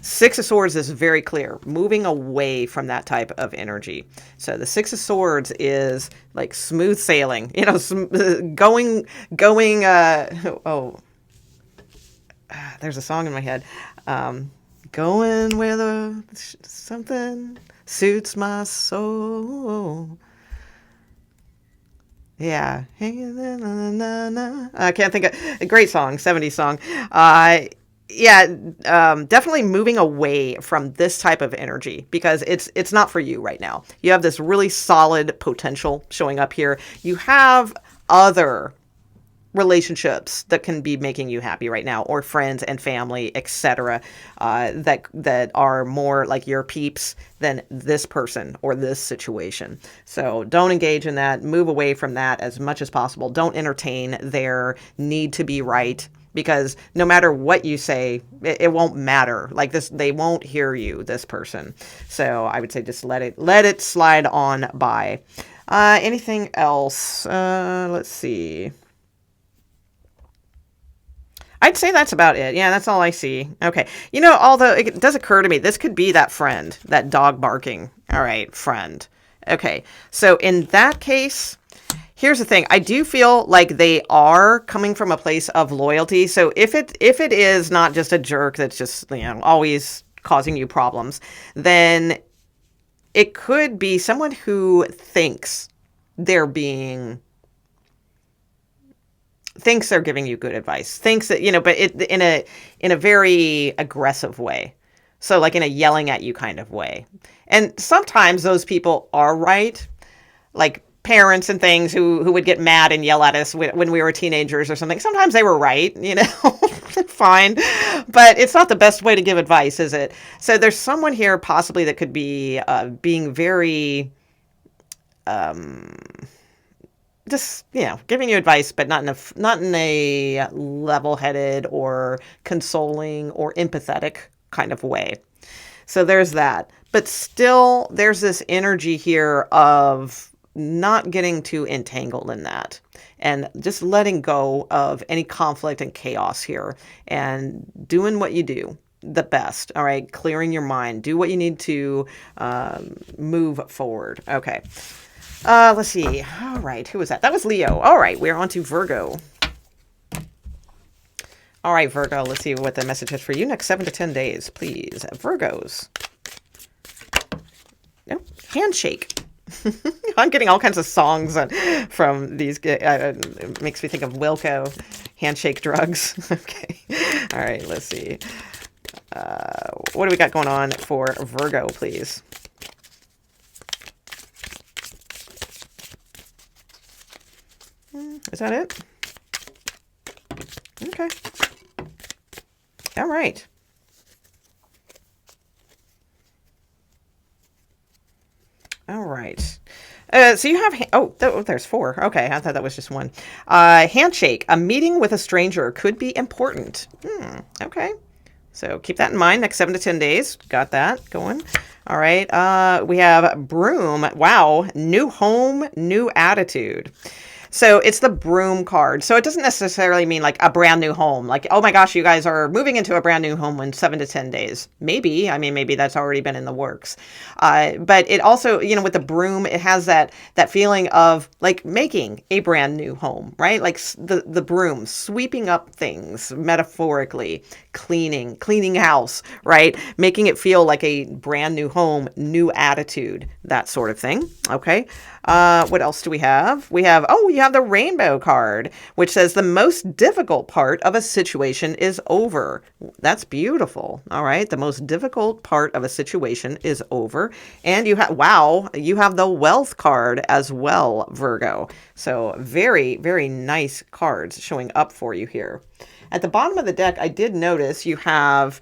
[SPEAKER 1] Six of Swords is very clear, moving away from that type of energy. So the Six of Swords is like smooth sailing, going, there's a song in my head. Going where something suits my soul. Yeah. I can't think of a great song, 70s song. Definitely moving away from this type of energy, because it's not for you right now. You have this really solid potential showing up here. You have other relationships that can be making you happy right now, or friends and family, etc., that are more like your peeps than this person or this situation. So don't engage in that. Move away from that as much as possible. Don't entertain their need to be right, because no matter what you say, it won't matter. Like this, they won't hear you, this person. So I would say just let it slide on by. Anything else? Let's see. I'd say that's about it. Yeah, that's all I see. Okay. Although it does occur to me, this could be that friend, that dog barking. All right, friend. Okay. So in that case, here's the thing. I do feel like they are coming from a place of loyalty. So if it is not just a jerk that's just, always causing you problems, then it could be someone who thinks they're giving you good advice, thinks that, but in a very aggressive way. So like in a yelling at you kind of way. And sometimes those people are right. Like parents and things who would get mad and yell at us when we were teenagers or something. Sometimes they were right, fine. But it's not the best way to give advice, is it? So there's someone here possibly that could be being very, just, giving you advice, but not in a level-headed or consoling or empathetic kind of way. So there's that. But still, there's this energy here of not getting too entangled in that, and just letting go of any conflict and chaos here, and doing what you do the best. All right. Clearing your mind. Do what you need to move forward. Okay. Let's see. All right. Who was that? That was Leo. All right. We're on to Virgo. All right, Virgo. Let's see what the message is for you next 7 to 10 days, please. Virgos. Oh, handshake. I'm getting all kinds of songs from these. It makes me think of Wilco, handshake drugs. Okay. All right, let's see. What do we got going on for Virgo, please? Is that it? Okay. All right. All right. So you have, there's 4. Okay, I thought that was just 1. Handshake. A meeting with a stranger could be important. Okay. So keep that in mind. Next 7 to 10 days. Got that going. All right. We have broom. Wow. New home, new attitude. So it's the broom card. So it doesn't necessarily mean like a brand new home. Like, oh my gosh, you guys are moving into a brand new home in 7 to 10 days. Maybe. I mean, maybe that's already been in the works. But it also, with the broom, it has that feeling of like making a brand new home, right? Like the broom, sweeping up things, metaphorically, cleaning house, right? Making it feel like a brand new home, new attitude, that sort of thing. Okay. What else do we have? We have, you have the rainbow card, which says the most difficult part of a situation is over. That's beautiful. All right. The most difficult part of a situation is over. And you have the wealth card as well, Virgo. So very, very nice cards showing up for you here. At the bottom of the deck, I did notice you have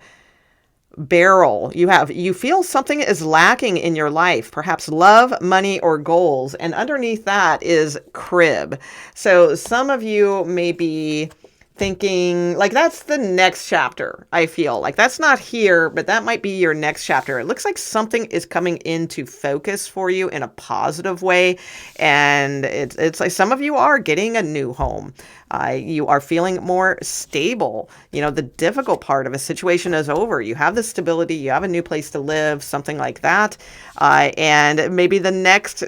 [SPEAKER 1] barrel. You feel something is lacking in your life, perhaps love, money, or goals. And underneath that is crib. So some of you may be thinking like that's the next chapter. I feel like that's not here, but that might be your next chapter. It looks like something is coming into focus for you in a positive way. And it's like some of you are getting a new home. You are feeling more stable. The difficult part of a situation is over. You have the stability. You have a new place to live, something like that. And maybe the next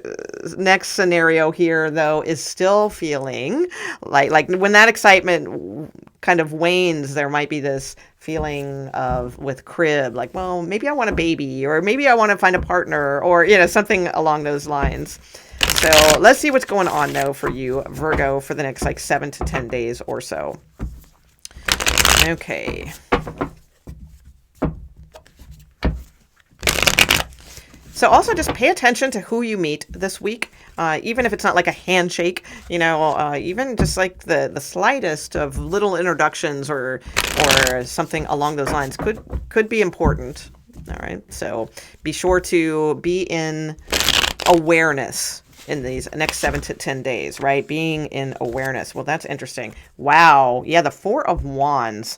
[SPEAKER 1] scenario here, though, is still feeling like when that excitement kind of wanes, there might be this feeling of with crib, like, well, maybe I want a baby, or maybe I want to find a partner, or, something along those lines. So let's see what's going on, though, for you, Virgo, for the next 7 to 10 days or so. Okay. So also just pay attention to who you meet this week, even if it's not like a handshake, even just like the slightest of little introductions or something along those lines could be important. All right. So be sure to be in awareness in these next 7 to 10 days, right? Being in awareness. Well, that's interesting. Wow. Yeah, the 4 of Wands.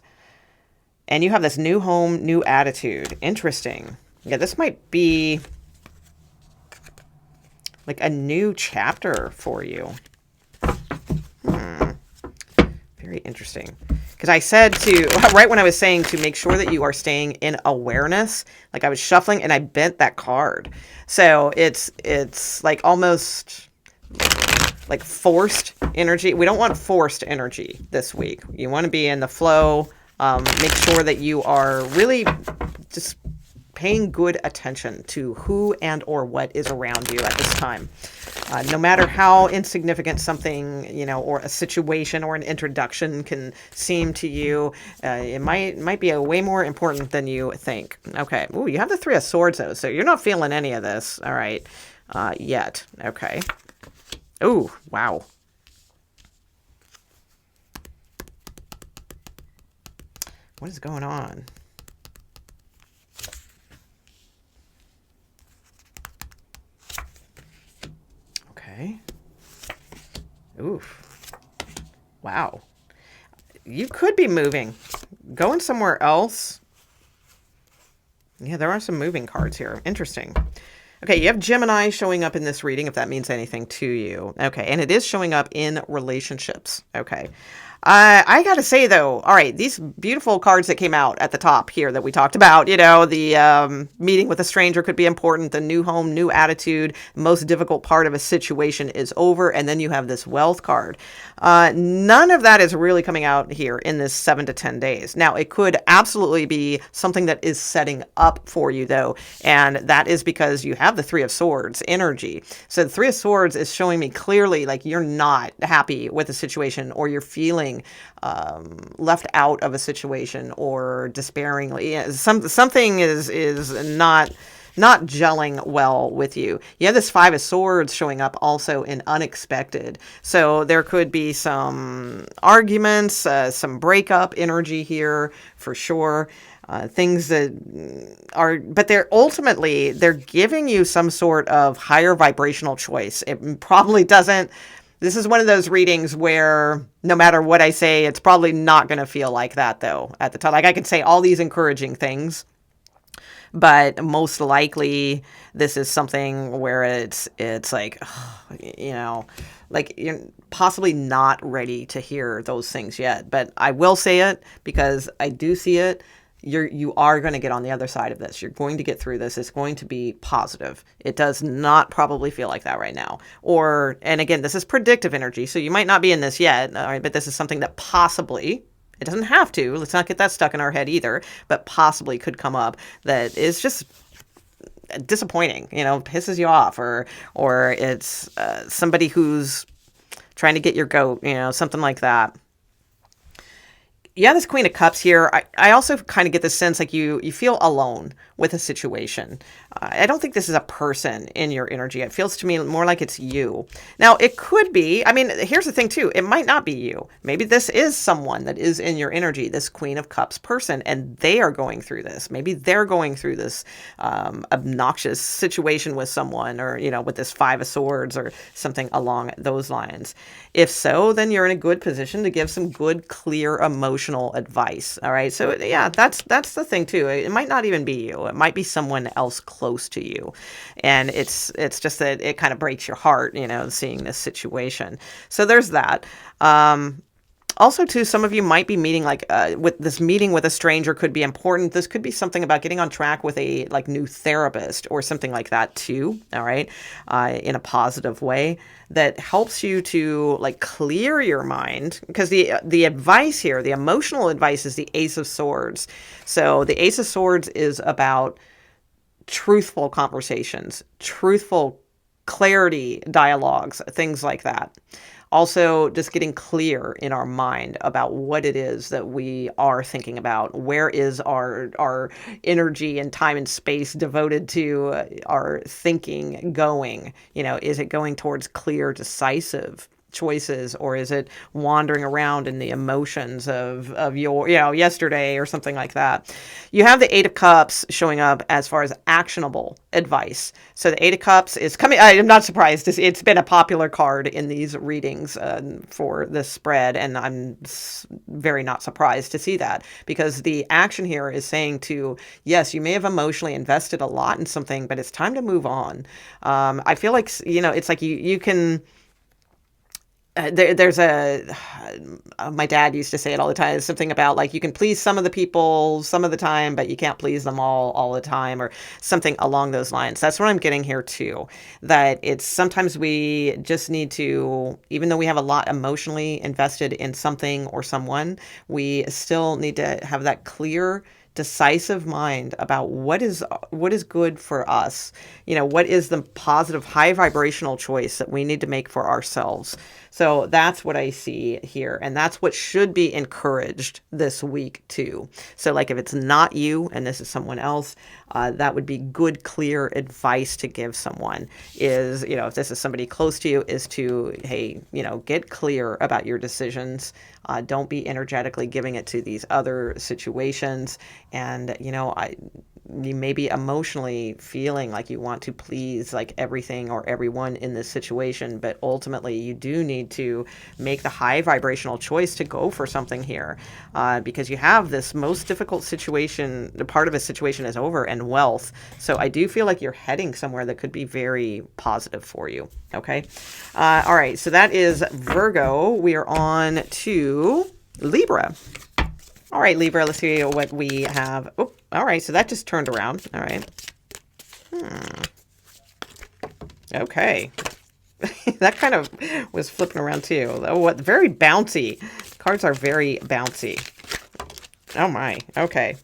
[SPEAKER 1] And you have this new home, new attitude. Interesting. Yeah, this might be like a new chapter for you. Very interesting. Because I said right when I was saying to make sure that you are staying in awareness, like I was shuffling and I bent that card. So it's like almost like forced energy. We don't want forced energy this week. You want to be in the flow. Make sure that you are really just paying good attention to who and or what is around you at this time. No matter how insignificant something, or a situation or an introduction can seem to you, it might be a way more important than you think. Okay. Ooh, you have the 3 of Swords, though, so you're not feeling any of this. All right. Yet. Okay. Ooh, wow. What is going on? Okay. Oof. Wow. You could be moving. Going somewhere else. Yeah, there are some moving cards here. Interesting. Okay, you have Gemini showing up in this reading, if that means anything to you. Okay, and it is showing up in relationships. Okay. I gotta say, though, all right, these beautiful cards that came out at the top here that we talked about, the meeting with a stranger could be important, the new home, new attitude, most difficult part of a situation is over, and then you have this wealth card. None of that is really coming out here in this 7 to 10 days. Now, it could absolutely be something that is setting up for you, though, and that is because you have the 3 of Swords energy. So the 3 of Swords is showing me clearly like you're not happy with the situation, or you're feeling feeling left out of a situation or despairingly. Yeah, something is not gelling well with you. You have this Five of Swords showing up also in unexpected. So there could be some arguments, some breakup energy here for sure. Things that are, but they're giving you some sort of higher vibrational choice. It probably doesn't. This is one of those readings where no matter what I say, it's probably not going to feel like that though at the time. Like I can say all these encouraging things, but most likely this is something where it's like, like you're possibly not ready to hear those things yet. But I will say it because I do see it. You are going to get on the other side of this. You're going to get through this. It's going to be positive. It does not probably feel like that right now. And again, this is predictive energy, so you might not be in this yet, all right, but this is something that possibly, it doesn't have to, let's not get that stuck in our head either, but possibly could come up that is just disappointing, pisses you off, or it's somebody who's trying to get your goat, something like that. Yeah, this Queen of Cups here, I also kind of get the sense like you feel alone with a situation. I don't think this is a person in your energy. It feels to me more like it's you. Now, it could be, here's the thing too. It might not be you. Maybe this is someone that is in your energy, this Queen of Cups person, and they are going through this. Maybe they're going through this obnoxious situation with someone, or, with this Five of Swords or something along those lines. If so, then you're in a good position to give some good, clear, emotional advice. All right. So yeah, that's the thing too. It might not even be you. It might be someone else close to you. And it's just that it kind of breaks your heart, seeing this situation. So there's that. Also, too, some of you might be meeting with this meeting with a stranger could be important. This could be something about getting on track with a new therapist or something like that too. All right, in a positive way that helps you to clear your mind, because the advice here, the emotional advice, is the Ace of Swords. So the Ace of Swords is about truthful conversations, truthful clarity dialogues, things like that. Also, just getting clear in our mind about what it is that we are thinking about. Where is our energy and time and space devoted to our thinking going? Is it going towards clear, decisive choices, or is it wandering around in the emotions of your yesterday or something like that? You have the Eight of Cups showing up as far as actionable advice. So the Eight of Cups is coming. I am not surprised. It's been a popular card in these readings for this spread, and I'm very not surprised to see that, because the action here is saying to, yes, you may have emotionally invested a lot in something, but it's time to move on. I feel like it's like you can. There's my dad used to say it all the time. It's something about you can please some of the people some of the time, but you can't please them all the time, or something along those lines. That's what I'm getting here too. That it's sometimes we just need to, even though we have a lot emotionally invested in something or someone, we still need to have that clear, decisive mind about what is good for us. What is the positive, high vibrational choice that we need to make for ourselves. So that's what I see here. And that's what should be encouraged this week too. So if it's not you and this is someone else, that would be good, clear advice to give someone is, if this is somebody close to you, is to, hey, get clear about your decisions. Don't be energetically giving it to these other situations. And, you may be emotionally feeling like you want to please everything or everyone in this situation, but ultimately you do need to make the high vibrational choice to go for something here, because you have this most difficult situation. The part of a situation is over, and wealth. So I do feel like you're heading somewhere that could be very positive for you. Okay. All right. So that is Virgo. We are on to Libra. All right, Libra, let's see what we have. Oh, all right, so that just turned around. All right. Okay. That kind of was flipping around too. Oh, what? Very bouncy. Cards are very bouncy. Oh my. Okay.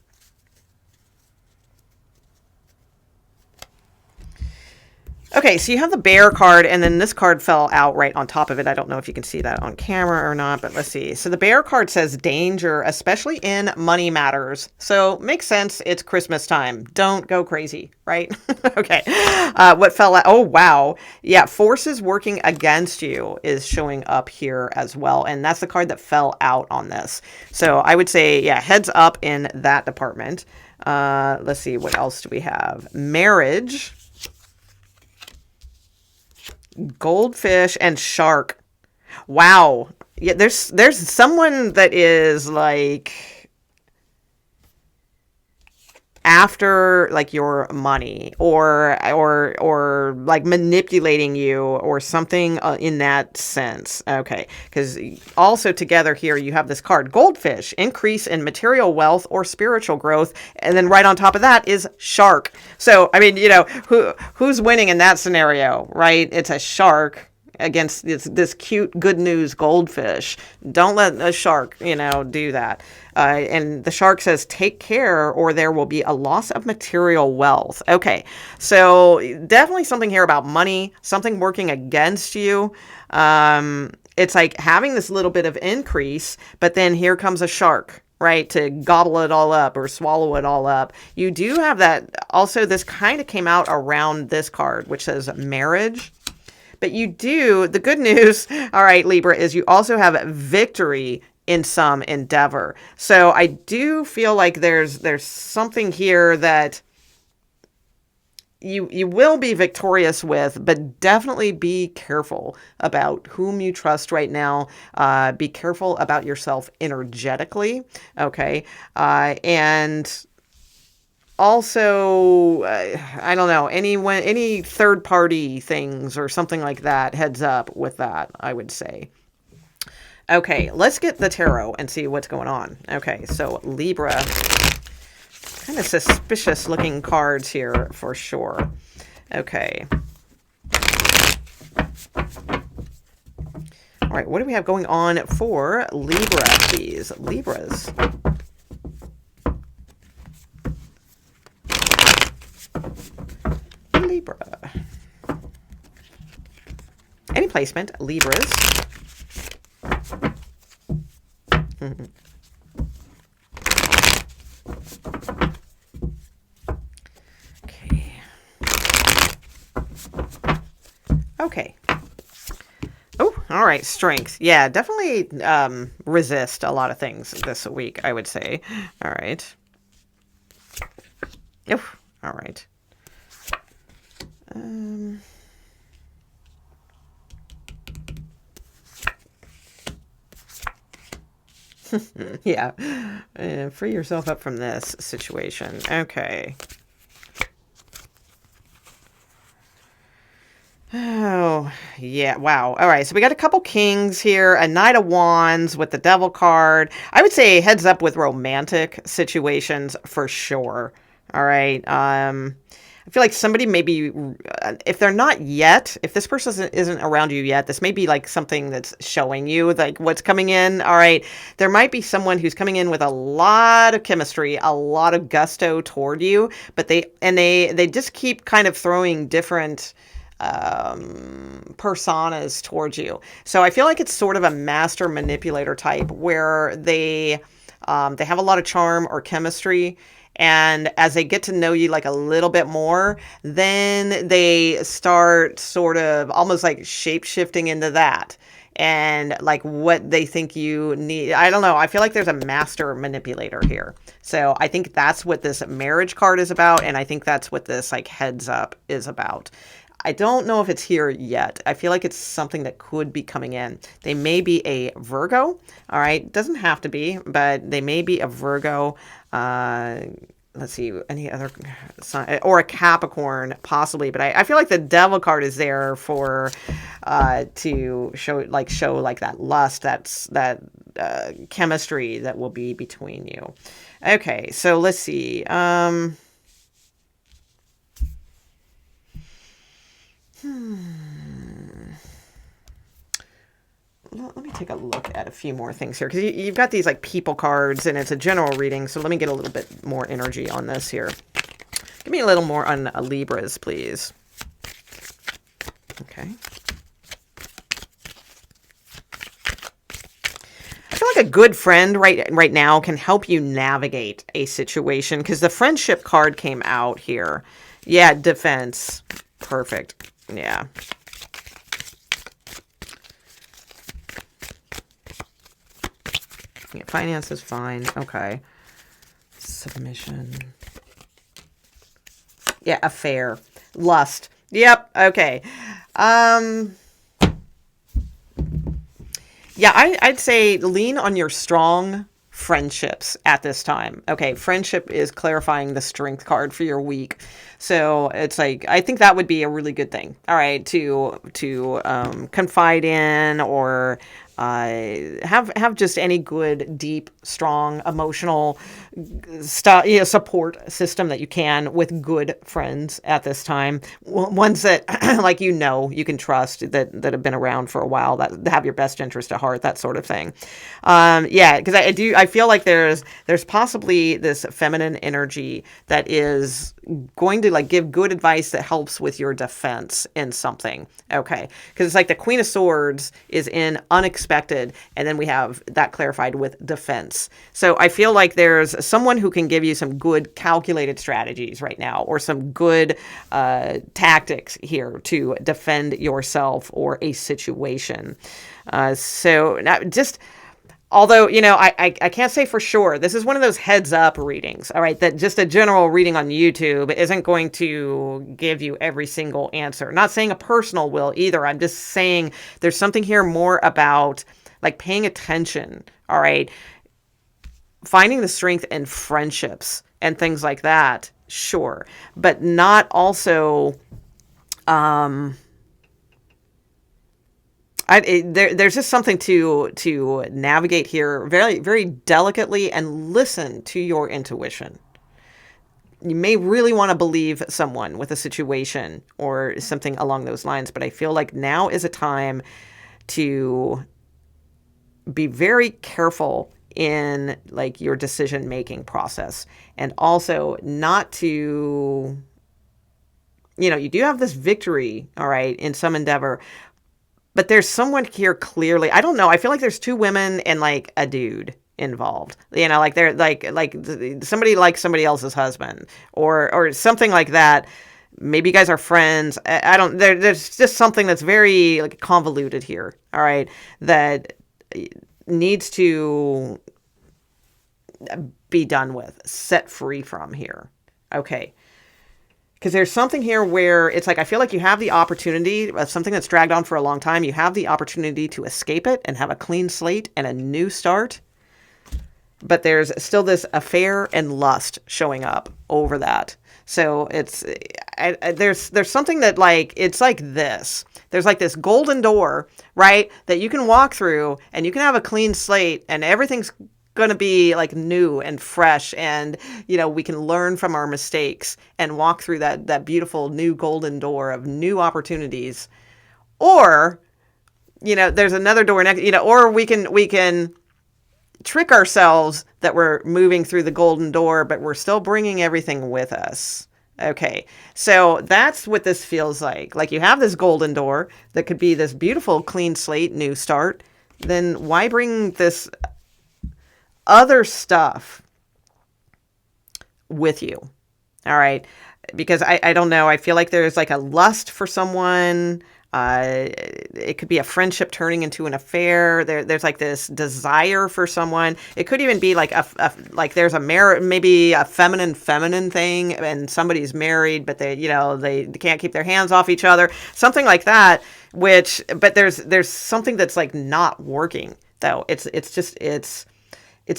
[SPEAKER 1] Okay, so you have the bear card, and then this card fell out right on top of it. I don't know if you can see that on camera or not, but let's see. So the bear card says danger, especially in money matters. So makes sense. It's Christmas time. Don't go crazy, right? Okay. What fell out? Oh, wow. Yeah, forces working against you is showing up here as well, and that's the card that fell out on this. So I would say, yeah, heads up in that department. Let's see. What else do we have? Marriage. Goldfish and shark. Wow. Yeah, there's someone that is like after like your money or like manipulating you or something in that sense. Okay, because also together here you have this card, goldfish, increase in material wealth or spiritual growth, and then right on top of that is shark. So I mean, you know, who's winning in that scenario, right? It's a shark against this cute good news goldfish. Don't let a shark, you know, do that. And the shark says, take care or there will be a loss of material wealth. Okay, so definitely something here about money, something working against you. It's like having this little bit of increase, but then here comes a shark, right, to gobble it all up or swallow it all up. You do have that. Also, this kind of came out around this card, which says marriage. But you do, the good news, all right, Libra, is you also have victory in some endeavor. So I do feel like there's something here that you will be victorious with, but definitely be careful about whom you trust right now. Be careful about yourself energetically, okay? And also, I don't know, any third party things or something like that, heads up with that, I would say. Okay, let's get the tarot and see what's going on. Okay, so Libra, kind of suspicious looking cards here for sure. Okay. All right, what do we have going on for Libra, please? Libras. Libra. Any placement, Libras. Okay. Okay. Oh, all right. Strength. Yeah, definitely resist a lot of things this week, I would say. All right. Oh, all right. Yeah. Free yourself up from this situation. Okay. Oh, yeah. Wow. All right. So we got a couple kings here, a knight of wands with the devil card. I would say heads up with romantic situations for sure. All right. I feel like somebody maybe, if they're not yet, if this person isn't around you yet, this may be like something that's showing you like what's coming in. All right. There might be someone who's coming in with a lot of chemistry, a lot of gusto toward you, but they just keep kind of throwing different personas towards you. So I feel like it's sort of a master manipulator type where they have a lot of charm or chemistry. And as they get to know you like a little bit more, then they start sort of almost like shape-shifting into that and like what they think you need. I don't know. I feel like there's a master manipulator here. So I think that's what this marriage card is about. And I think that's what this like heads up is about. I don't know if it's here yet. I feel like it's something that could be coming in. They may be a Virgo. All right. Doesn't have to be, but they may be a Virgo. Let's see, any other sign, or a Capricorn possibly, but I feel like the devil card is there for to show like that lust, that chemistry that will be between you. Okay, so let's see. Let me take a look at a few more things here, because you've got these like people cards and it's a general reading. So let me get a little bit more energy on this here. Give me a little more on Libras, please. Okay. I feel like a good friend right now can help you navigate a situation, because the friendship card came out here. Yeah, defense. Perfect. Yeah. Yeah, finance is fine. Okay. Submission. Yeah, affair. Lust. Yep. Okay. Yeah, I'd say lean on your strong friendships at this time. Okay, friendship is clarifying the strength card for your week. So it's like, I think that would be a really good thing. All right, to confide in, or have just any good, deep, strong, emotional support system that you can with good friends at this time. Ones that like you can trust, that have been around for a while, that have your best interest at heart, that sort of thing. Yeah, because I feel like there's possibly this feminine energy that is going to like give good advice that helps with your defense in something. Okay, because it's like the Queen of Swords is in unexpected, and then we have that clarified with defense. So I feel like there's someone who can give you some good calculated strategies right now, or some good tactics here to defend yourself or a situation. So just... Although, I can't say for sure. This is one of those heads up readings, all right, that just a general reading on YouTube isn't going to give you every single answer. Not saying a personal will either. I'm just saying there's something here more about like paying attention, all right, finding the strength in friendships and things like that, sure, but not also... there's just something to navigate here very, very delicately, and listen to your intuition. You may really want to believe someone with a situation or something along those lines, but I feel like now is a time to be very careful in like your decision-making process, and also not to, you do have this victory, all right, in some endeavor. But there's someone here clearly, I don't know, I feel like there's two women and like a dude involved. Like they're like somebody like somebody else's husband, or something like that. Maybe you guys are friends. I don't, there's just something that's very like convoluted here, all right, that needs to be done with, set free from here. Okay. Because there's something here where it's like, I feel like you have the opportunity of something that's dragged on for a long time. You have the opportunity to escape it and have a clean slate and a new start. But there's still this affair and lust showing up over that. So there's something that like, it's like this. There's like this golden door, right, that you can walk through, and you can have a clean slate, and everything's going to be like new and fresh, and we can learn from our mistakes and walk through that beautiful new golden door of new opportunities. Or there's another door next, or we can trick ourselves that we're moving through the golden door, but we're still bringing everything with us. Okay, so that's what this feels like. Like you have this golden door that could be this beautiful clean slate, new start. Then why bring this other stuff with you? All right. Because I don't know. I feel like there's like a lust for someone. It could be a friendship turning into an affair. There's like this desire for someone. It could even be like like there's maybe a feminine thing, and somebody's married, but they can't keep their hands off each other. Something like that. But there's something that's like not working though. It's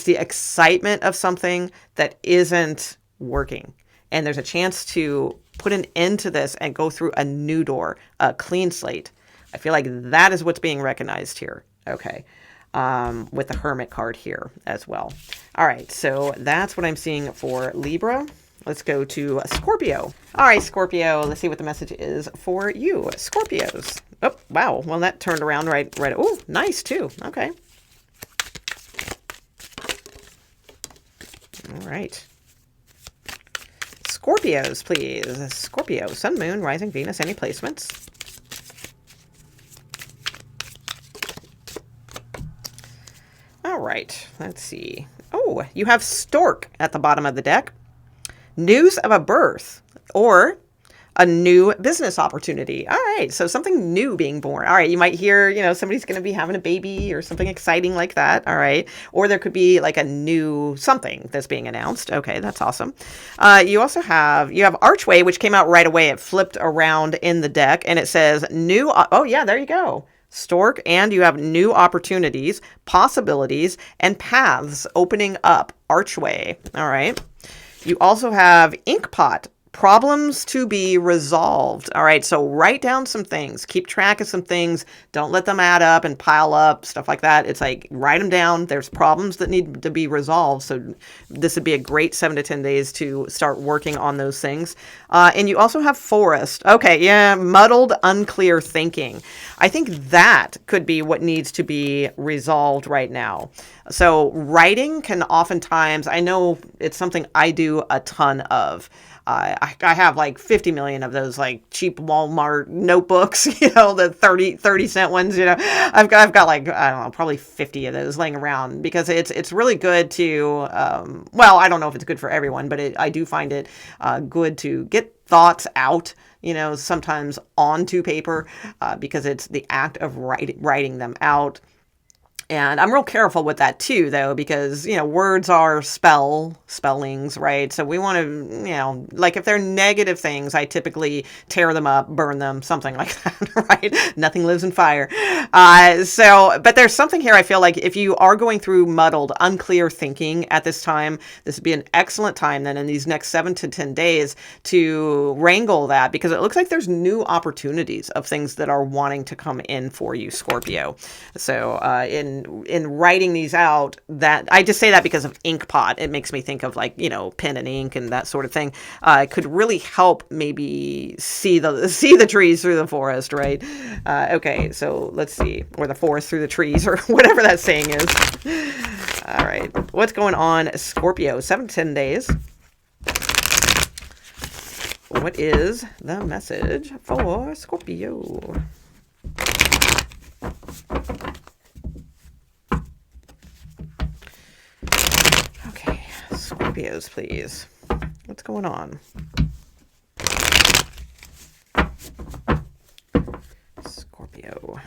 [SPEAKER 1] the excitement of something that isn't working. And there's a chance to put an end to this and go through a new door, a clean slate. I feel like that is what's being recognized here. Okay. With the Hermit card here as well. All right. So that's what I'm seeing for Libra. Let's go to Scorpio. All right, Scorpio. Let's see what the message is for you, Scorpios. Oh, wow. Well, that turned around right. Oh, nice too. Okay. All right. Scorpios, please. Scorpio, Sun, Moon, Rising, Venus, any placements? right, let's see. Oh, you have stork at the bottom of the deck. News of a birth or a new business opportunity. All right, so something new being born. All right, you might hear, somebody's going to be having a baby or something exciting like that. All right, or there could be like a new something that's being announced. Okay, that's awesome. You also have Archway, which came out right away. It flipped around in the deck, and it says new. Oh yeah, there you go. Stork, and you have new opportunities, possibilities, and paths opening up. Archway. All right. You also have Inkpot. Problems to be resolved. All right, so write down some things. Keep track of some things. Don't let them add up and pile up, stuff like that. It's like, write them down. There's problems that need to be resolved. So this would be a great 7 to 10 days to start working on those things. And you also have Forest. Okay, yeah, muddled, unclear thinking. I think that could be what needs to be resolved right now. So writing can oftentimes, I know it's something I do a ton of. I have like 50 million of those like cheap Walmart notebooks, the 30 cent ones, I've got like, I don't know, probably 50 of those laying around because it's really good to, well, I don't know if it's good for everyone, but I do find it good to get thoughts out, sometimes onto paper, because it's the act of writing them out. And I'm real careful with that too, though, because, words are spellings, right? So we want to, like if they're negative things, I typically tear them up, burn them, something like that, right? Nothing lives in fire. But there's something here I feel like if you are going through muddled, unclear thinking at this time, this would be an excellent time then in these next 7 to 10 days to wrangle that, because it looks like there's new opportunities of things that are wanting to come in for you, Scorpio. So in writing these out, that I just say that because of Inkpot, it makes me think of like, pen and ink and that sort of thing. It could really help maybe see the trees through the forest, right? Okay, so let's see, or the forest through the trees, or whatever that saying is. All right, what's going on, Scorpio? 7 to 10 days. What is the message for Scorpio? Okay, Scorpios, please. What's going on? Scorpio.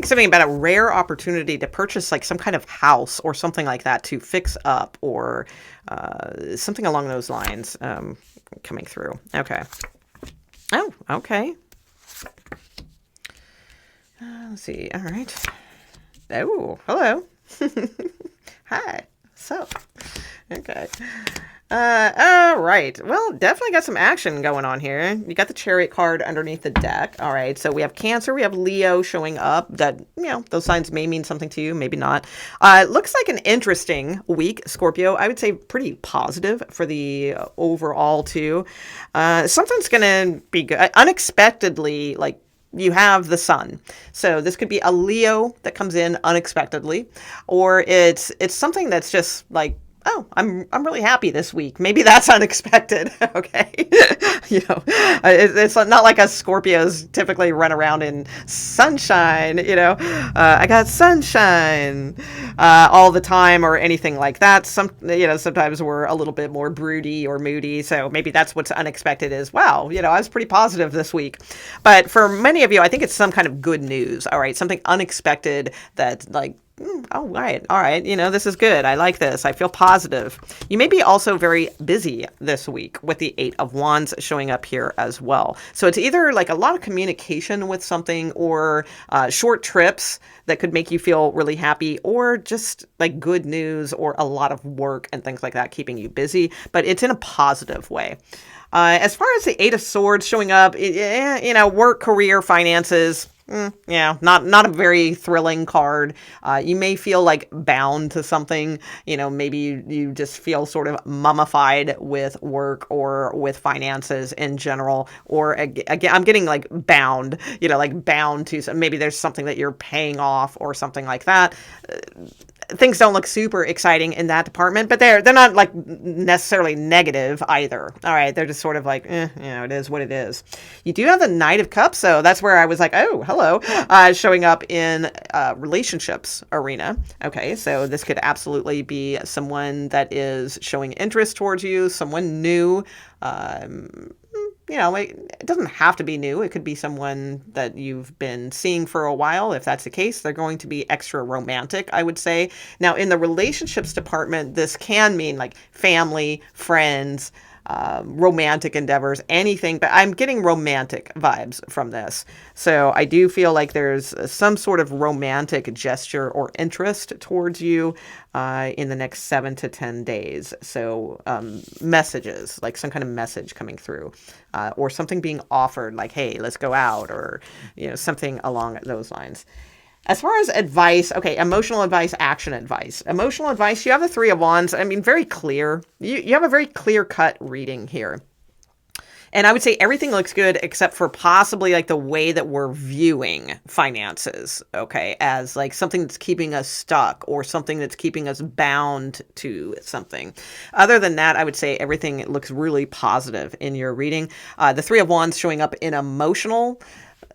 [SPEAKER 1] Something about a rare opportunity to purchase like some kind of house or something like that to fix up, or something along those lines coming through. Okay. Oh, okay. Let's see. All right. Oh, hello. Hi. So, okay. All right. Well, definitely got some action going on here. You got the Chariot card underneath the deck. All right. So we have Cancer, we have Leo showing up. That, those signs may mean something to you, maybe not. Looks like an interesting week, Scorpio. I would say pretty positive for the overall too. Something's going to be good. Unexpectedly, like, you have the sun. So this could be a Leo that comes in unexpectedly, or it's something that's just like, oh, I'm really happy this week. Maybe that's unexpected. Okay. It's not like us Scorpios typically run around in sunshine, I got sunshine all the time or anything like that. Sometimes we're a little bit more broody or moody. So maybe that's what's unexpected is, wow, I was pretty positive this week. But for many of you, I think it's some kind of good news. All right. Something unexpected that like, all right. This is good. I like this. I feel positive. You may be also very busy this week with the 8 of Wands showing up here as well. So it's either like a lot of communication with something, or short trips that could make you feel really happy, or just like good news or a lot of work and things like that keeping you busy, but it's in a positive way. As far as the 8 of Swords showing up, work, career, finances, not a very thrilling card. You may feel like bound to something, maybe you just feel sort of mummified with work or with finances in general, or again, I'm getting like bound, like bound to maybe there's something that you're paying off or something like that. things don't look super exciting in that department, but they're not like necessarily negative either. All right, they're just sort of like, it is what it is. You do have the Knight of Cups, so that's where I was like, oh, hello, showing up in relationships arena. Okay, so this could absolutely be someone that is showing interest towards you, someone new. It doesn't have to be new. It could be someone that you've been seeing for a while. If that's the case, they're going to be extra romantic, I would say. Now, in the relationships department, this can mean like family, friends, romantic endeavors, anything, but I'm getting romantic vibes from this. So I do feel like there's some sort of romantic gesture or interest towards you in the next 7 to 10 days. So messages, like some kind of message coming through, or something being offered, like, hey, let's go out, or something along those lines. As far as advice, okay, emotional advice, action advice. Emotional advice, you have the Three of Wands. I mean, very clear. You have a very clear-cut reading here. And I would say everything looks good except for possibly like the way that we're viewing finances, okay, as like something that's keeping us stuck or something that's keeping us bound to something. Other than that, I would say everything looks really positive in your reading. The Three of Wands showing up in emotional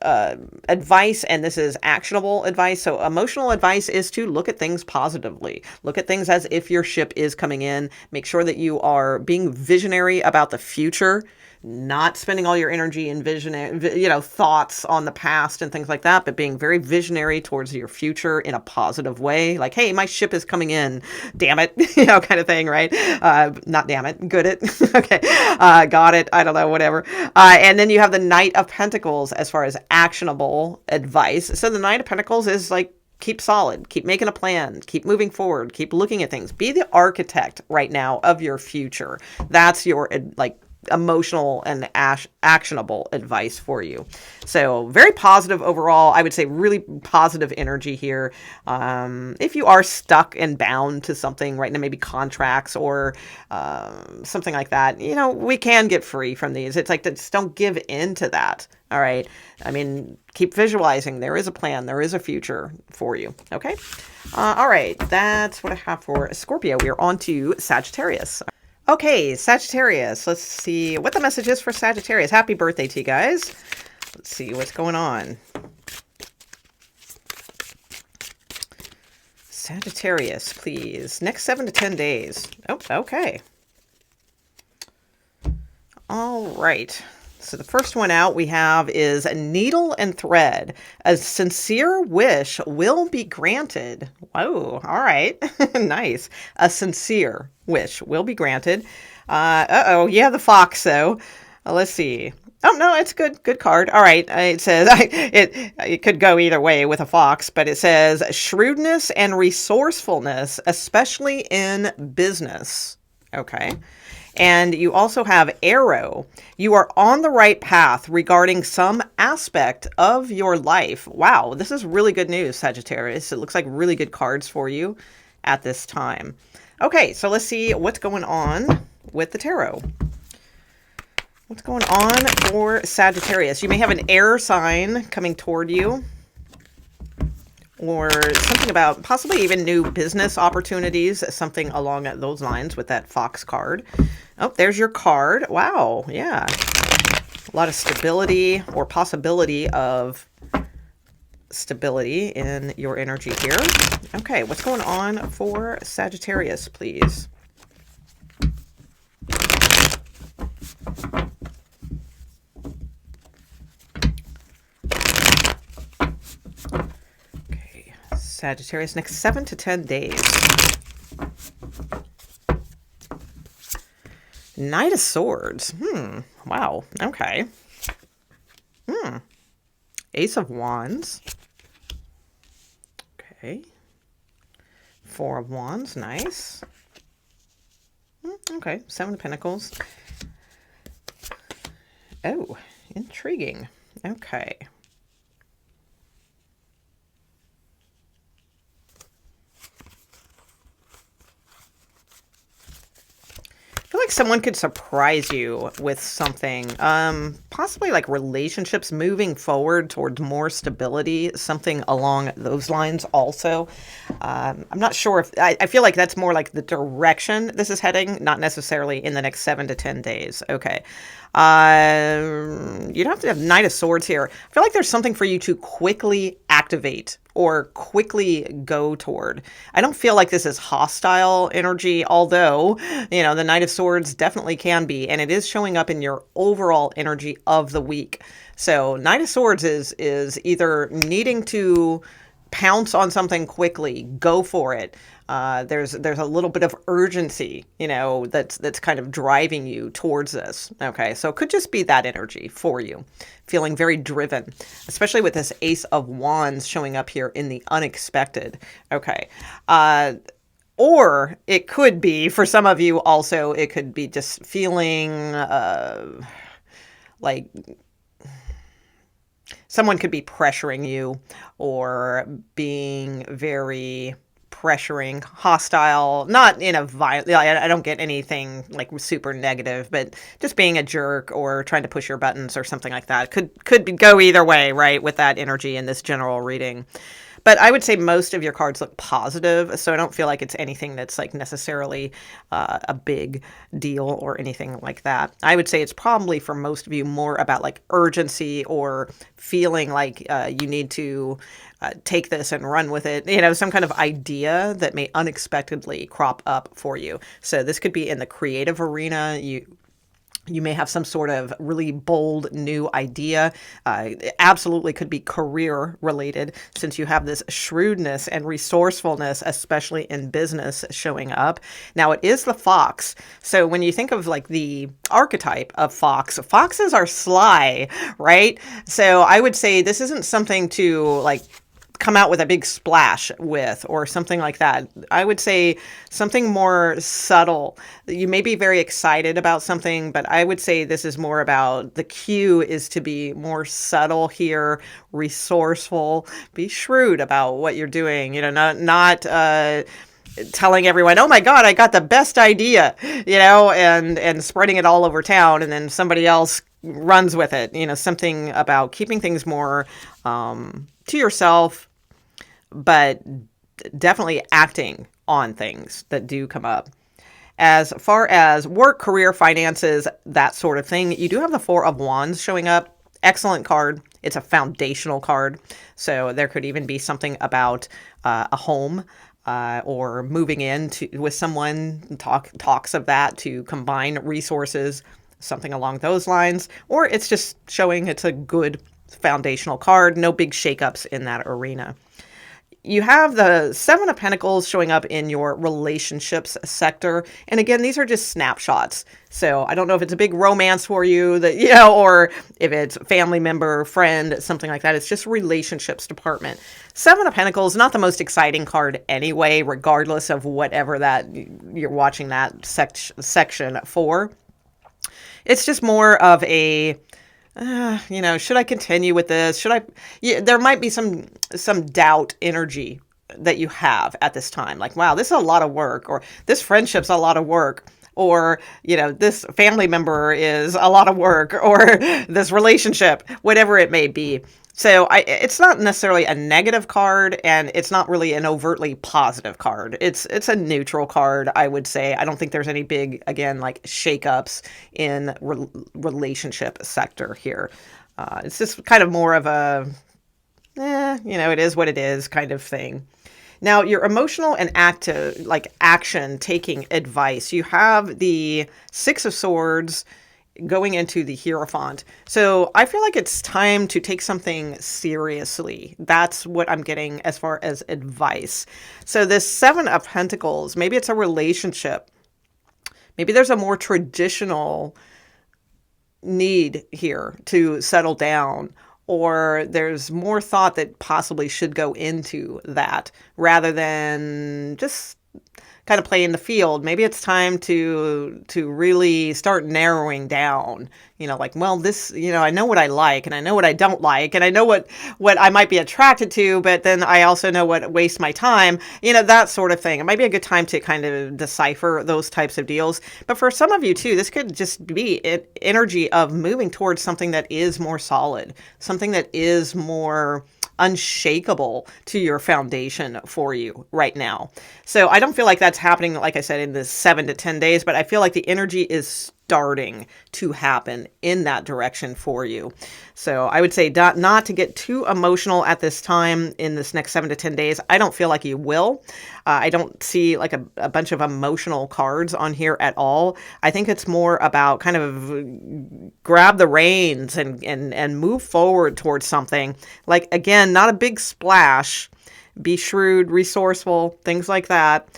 [SPEAKER 1] advice, and this is actionable advice. So emotional advice is to look at things positively. Look at things as if your ship is coming in. Make sure that you are being visionary about the future, not spending all your energy in visionary, thoughts on the past and things like that, but being very visionary towards your future in a positive way. Like, hey, my ship is coming in, damn it, kind of thing, right? Not damn it, good it. Okay, got it. I don't know, whatever. And then you have the Knight of Pentacles as far as actionable advice. So the Knight of Pentacles is like, keep solid, keep making a plan, keep moving forward, keep looking at things. Be the architect right now of your future. That's your emotional and actionable advice for you. So very positive overall. I would say really positive energy here. If you are stuck and bound to something right now, maybe contracts or something like that, we can get free from these. It's like, just don't give in to that. All right. I mean, keep visualizing. There is a plan. There is a future for you. Okay. All right. That's what I have for Scorpio. We are on to Sagittarius. Okay, Sagittarius. Let's see what the message is for Sagittarius. Happy birthday to you guys. Let's see what's going on. Sagittarius, please. Next 7 to 10 days. Oh, okay. All right. So the first one out we have is a needle and thread. A sincere wish will be granted. Whoa, all right. Nice. A sincere wish will be granted. Yeah, the fox, though. Let's see. Oh, no, it's good. Good card. All right. It says, it could go either way with a fox, but it says shrewdness and resourcefulness, especially in business. Okay. And you also have arrow. You are on the right path regarding some aspect of your life. Wow, this is really good news, Sagittarius. It looks like really good cards for you at this time. Okay, so let's see what's going on with the tarot. What's going on for Sagittarius? You may have an air sign coming toward you, or something about possibly even new business opportunities, something along those lines with that fox card. Oh, there's your card. Wow. Yeah. A lot of stability or possibility of stability in your energy here. Okay, what's going on for Sagittarius, please? Okay, Sagittarius, next 7 to 10 days. Knight of Swords. Wow. Okay. Ace of Wands. Okay. Four of Wands. Nice. Okay. Seven of Pentacles. Oh, intriguing. Okay. I feel like someone could surprise you with something, possibly like relationships moving forward towards more stability, something along those lines also. I'm not sure if, I feel like that's more like the direction this is heading, not necessarily in the next 7 to 10 days. Okay. You don't have to have Knight of Swords here. I feel like there's something for you to quickly activate or quickly go toward. I don't feel like this is hostile energy, although, the Knight of Swords definitely can be, and it is showing up in your overall energy of the week. So Knight of Swords is either needing to pounce on something quickly, go for it. There's a little bit of urgency, that's kind of driving you towards this. Okay, so it could just be that energy for you, feeling very driven, especially with this Ace of Wands showing up here in the unexpected. Okay. Or it could be, for some of you also, it could be just feeling like someone could be pressuring you or being very pressuring, hostile, not in a violent, I don't get anything like super negative, but just being a jerk or trying to push your buttons or something like that. Could go either way, right, with that energy in this general reading. But I would say most of your cards look positive, so I don't feel like it's anything that's like necessarily a big deal or anything like that. I would say it's probably for most of you more about like urgency or feeling like you need to take this and run with it, some kind of idea that may unexpectedly crop up for you. So this could be in the creative arena. You may have some sort of really bold new idea. It absolutely could be career related, since you have this shrewdness and resourcefulness, especially in business, showing up. Now, it is the fox. So when you think of like the archetype of foxes are sly, right? So I would say this isn't something to like come out with a big splash with or something like that. I would say something more subtle. You may be very excited about something, but I would say this is more about the cue is to be more subtle here, resourceful, be shrewd about what you're doing, not telling everyone, oh my God, I got the best idea, and spreading it all over town, and then somebody else runs with it. Something about keeping things more to yourself, but definitely acting on things that do come up. As far as work, career, finances, that sort of thing, you do have the Four of Wands showing up. Excellent card. It's a foundational card. So there could even be something about a home or moving in with someone, talks of that to combine resources, something along those lines. Or it's just showing it's a good foundational card. No big shakeups in that arena. You have the Seven of Pentacles showing up in your relationships sector. And again, these are just snapshots. So I don't know if it's a big romance for you that, or if it's family member, friend, something like that. It's just relationships department. Seven of Pentacles, not the most exciting card anyway, regardless of whatever that you're watching that section for. It's just more of a, should I continue with this? There might be some doubt energy that you have at this time. Like, wow, this is a lot of work, or this friendship's a lot of work, or, this family member is a lot of work, or this relationship, whatever it may be. So it's not necessarily a negative card, and it's not really an overtly positive card. It's a neutral card, I would say. I don't think there's any big, again, like shakeups in relationship sector here. It's just kind of more of a, it is what it is kind of thing. Now, your emotional and active, like action taking advice. You have the Six of Swords going into the Hierophant. So I feel like it's time to take something seriously. That's what I'm getting as far as advice. So this Seven of Pentacles, maybe it's a relationship. Maybe there's a more traditional need here to settle down, or there's more thought that possibly should go into that rather than just kind of playing the field. Maybe it's time to really start narrowing down, like, well, this, I know what I like and I know what I don't like, and I know what I might be attracted to, but then I also know what wastes my time, that sort of thing. It might be a good time to kind of decipher those types of deals. But for some of you too, this could just be energy of moving towards something that is more solid, something that is more unshakable to your foundation for you right now. So I don't feel like that's happening, like I said, in the 7 to 10 days, but I feel like the energy is starting to happen in that direction for you. So I would say not to get too emotional at this time in this next 7 to 10 days. I don't feel like you will. I don't see like a bunch of emotional cards on here at all. I think it's more about kind of grab the reins and move forward towards something. Like, again, not a big splash. Be shrewd, resourceful, things like that.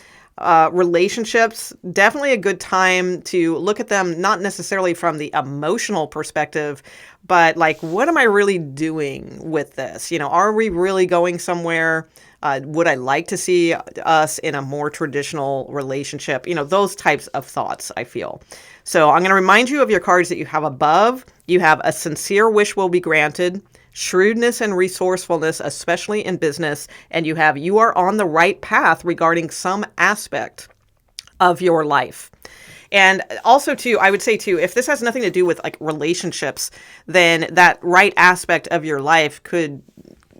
[SPEAKER 1] Relationships, definitely a good time to look at them, not necessarily from the emotional perspective, but like, what am I really doing with this? Are we really going somewhere? Would I like to see us in a more traditional relationship? Those types of thoughts, I feel. So I'm going to remind you of your cards that you have above. You have a sincere wish will be granted, shrewdness and resourcefulness, especially in business, and you are on the right path regarding some aspect of your life. And also too, I would say too, if this has nothing to do with like relationships, then that right aspect of your life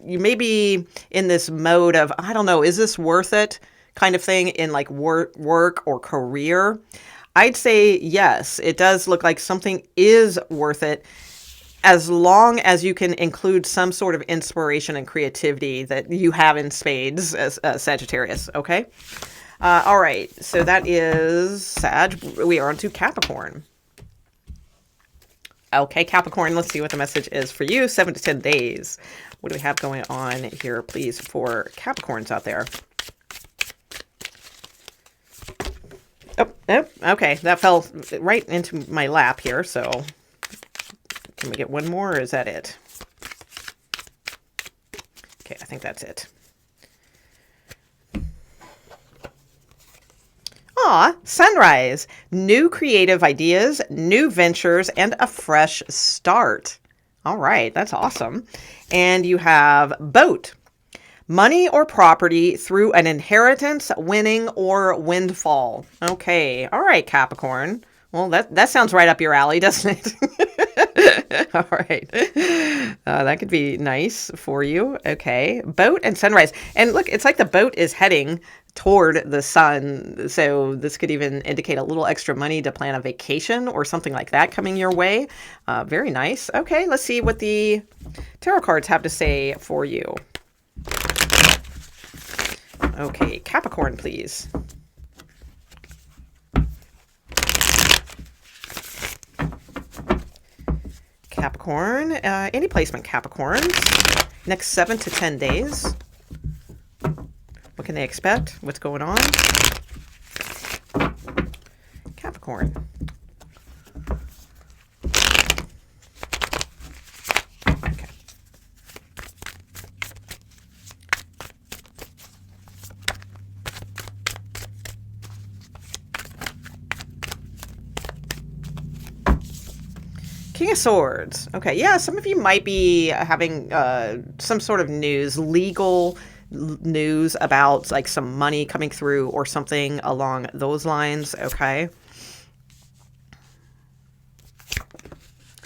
[SPEAKER 1] you may be in this mode of, I don't know, is this worth it kind of thing in like work or career? I'd say yes, it does look like something is worth it, as long as you can include some sort of inspiration and creativity that you have in spades as Sagittarius, okay? All right, so that is Sag. We are on to Capricorn. Okay, Capricorn, let's see what the message is for you, 7 to 10 days. What do we have going on here, please, for Capricorns out there? Oh, okay, that fell right into my lap here, so can we get one more, or is that it? Okay, I think that's it. Sunrise, new creative ideas, new ventures, and a fresh start. All right, that's awesome. And you have boat, money or property through an inheritance, winning, or windfall. Okay, all right, Capricorn. Well, that sounds right up your alley, doesn't it? All right. That could be nice for you. Okay. Boat and sunrise. And look, it's like the boat is heading toward the sun. So this could even indicate a little extra money to plan a vacation or something like that coming your way. Very nice. Okay. Let's see what the tarot cards have to say for you. Okay. Capricorn, please. Capricorn, any placement Capricorns, next 7 to 10 days. What can they expect? What's going on? Capricorn. Okay. King of Swords. Okay, yeah, some of you might be having some sort of legal news about like some money coming through or something along those lines, okay?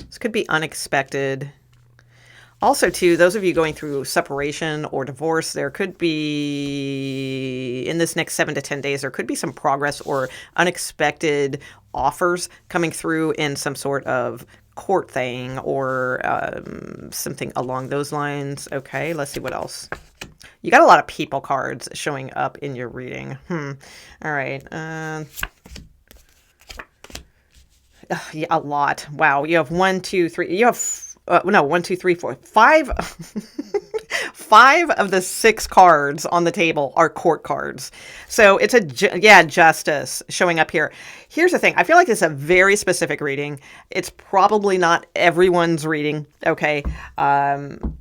[SPEAKER 1] This could be unexpected. Also, too, those of you going through separation or divorce, there could be, in this next 7 to 10 days, there could be some progress or unexpected offers coming through in some sort of court thing or something along those lines. Okay, let's see what else. You got a lot of people cards showing up in your reading. All right. Yeah, a lot. Wow. You have 1, 2, 3. You have no, 1, 2, 3, 4, 5. 5 of the 6 cards on the table are court cards. So it's justice showing up here. Here's the thing. I feel like it's a very specific reading. It's probably not everyone's reading. Okay. And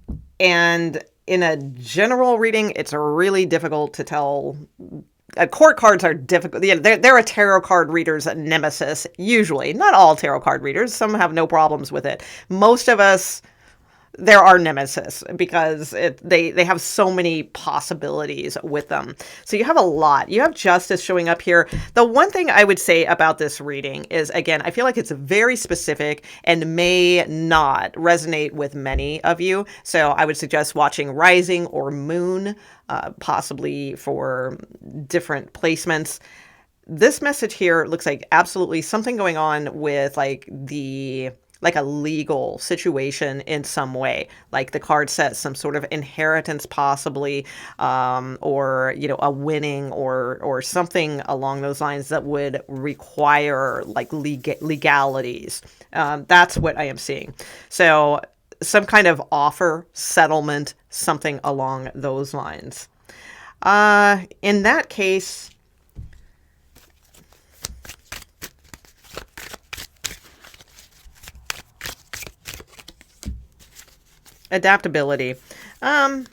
[SPEAKER 1] in a general reading, it's really difficult to tell court cards are difficult. Yeah, they're a tarot card reader's nemesis, usually. Not all tarot card readers. Some have no problems with it. Most of us, they're our nemesis because they have so many possibilities with them. So you have a lot. You have justice showing up here. The one thing I would say about this reading is, again, I feel like it's very specific and may not resonate with many of you. So I would suggest watching Rising or Moon, possibly for different placements. This message here looks like absolutely something going on with like a legal situation in some way. Like the card says, some sort of inheritance possibly, or, you know, a winning or something along those lines that would require like legalities. That's what I am seeing. So some kind of offer, settlement, something along those lines. In that case, adaptability. I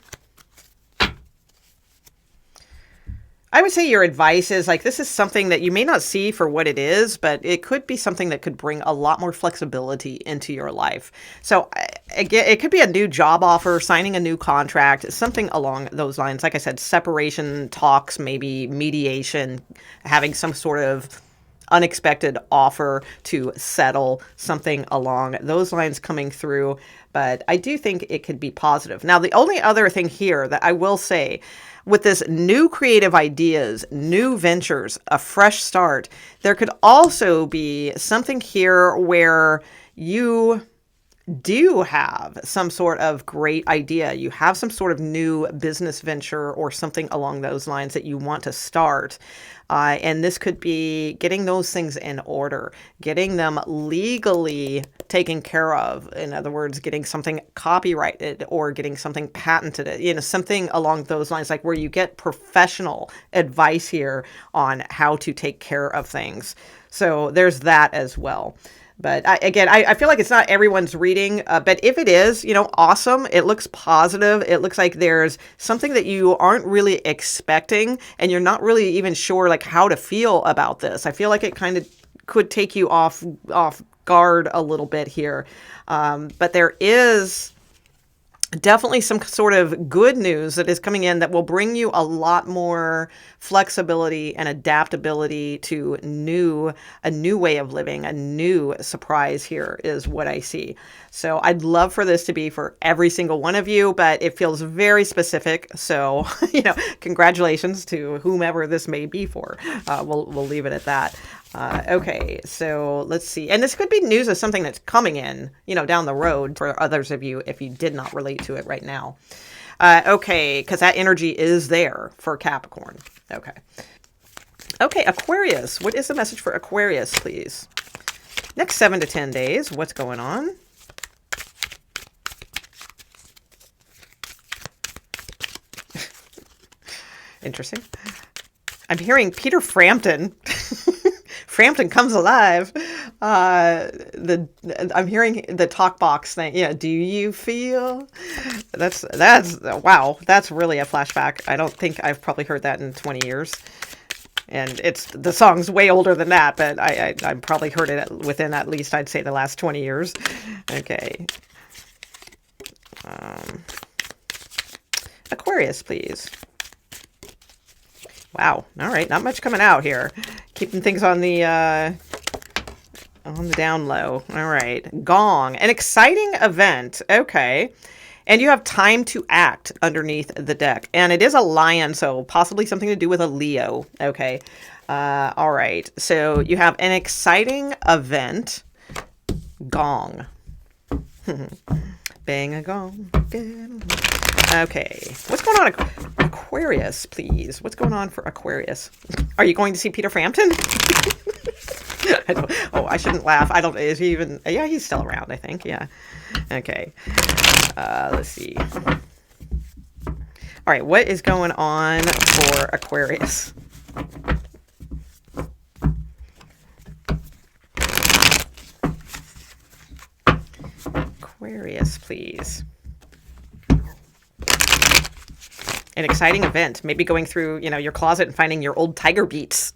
[SPEAKER 1] would say your advice is like, this is something that you may not see for what it is, but it could be something that could bring a lot more flexibility into your life. So again, it could be a new job offer, signing a new contract, something along those lines. Like I said, separation talks, maybe mediation, having some sort of unexpected offer to settle, something along those lines coming through. But I do think it could be positive. Now, the only other thing here that I will say, with this new creative ideas, new ventures, a fresh start, there could also be something here where you do have some sort of great idea. You have some sort of new business venture or something along those lines that you want to start. And this could be getting those things in order, getting them legally taken care of. In other words, getting something copyrighted or getting something patented, you know, something along those lines, like where you get professional advice here on how to take care of things. So there's that as well. But I feel like it's not everyone's reading, but if it is, you know, awesome. It looks positive. It looks like there's something that you aren't really expecting and you're not really even sure like how to feel about this. I feel like it kind of could take you off guard a little bit here. But there is definitely some sort of good news that is coming in that will bring you a lot more flexibility and adaptability to a new way of living, a new surprise here is what I see. So I'd love for this to be for every single one of you, but it feels very specific. So, you know, congratulations to whomever this may be for. We'll leave it at that. Okay, so let's see. And this could be news of something that's coming in, you know, down the road for others of you if you did not relate to it right now. Okay, because that energy is there for Capricorn. Okay. Okay, Aquarius. What is the message for Aquarius, please? Next 7 to 10 days, what's going on? Interesting. I'm hearing Peter Frampton. Frampton comes alive. I'm hearing the talk box thing. Yeah. Do you feel? That's wow. That's really a flashback. I don't think I've probably heard that in 20 years. And the song's way older than that, but I probably heard it within at least, I'd say, the last 20 years. Okay. Aquarius, please. Wow. All right. Not much coming out here. Keeping things on the down low. All right. Gong. An exciting event. Okay. And you have time to act underneath the deck. And it is a lion, so possibly something to do with a Leo. Okay. All right. So you have an exciting event. Gong. Bang a gong. Okay. What's going on, Aquarius, please? What's going on for Aquarius? Are you going to see Peter Frampton? I shouldn't laugh. Is he even... Yeah, he's still around, I think. Yeah. Okay. Let's see. All right. What is going on for Aquarius? Aquarius, please. An exciting event. Maybe going through, your closet and finding your old Tiger Beats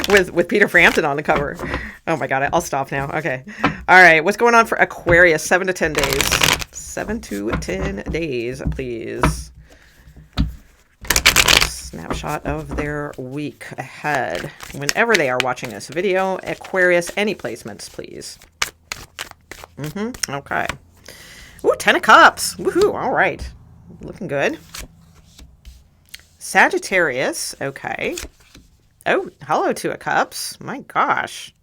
[SPEAKER 1] with Peter Frampton on the cover. Oh my God, I'll stop now. Okay. All right. What's going on for Aquarius? 7 to 10 days. 7 to 10 days, please. Snapshot of their week ahead. Whenever they are watching this video, Aquarius, any placements, please. Okay. Ooh, 10 of Cups. Woohoo. All right. Looking good. Sagittarius. Okay. Oh, hello, 2 of Cups. My gosh.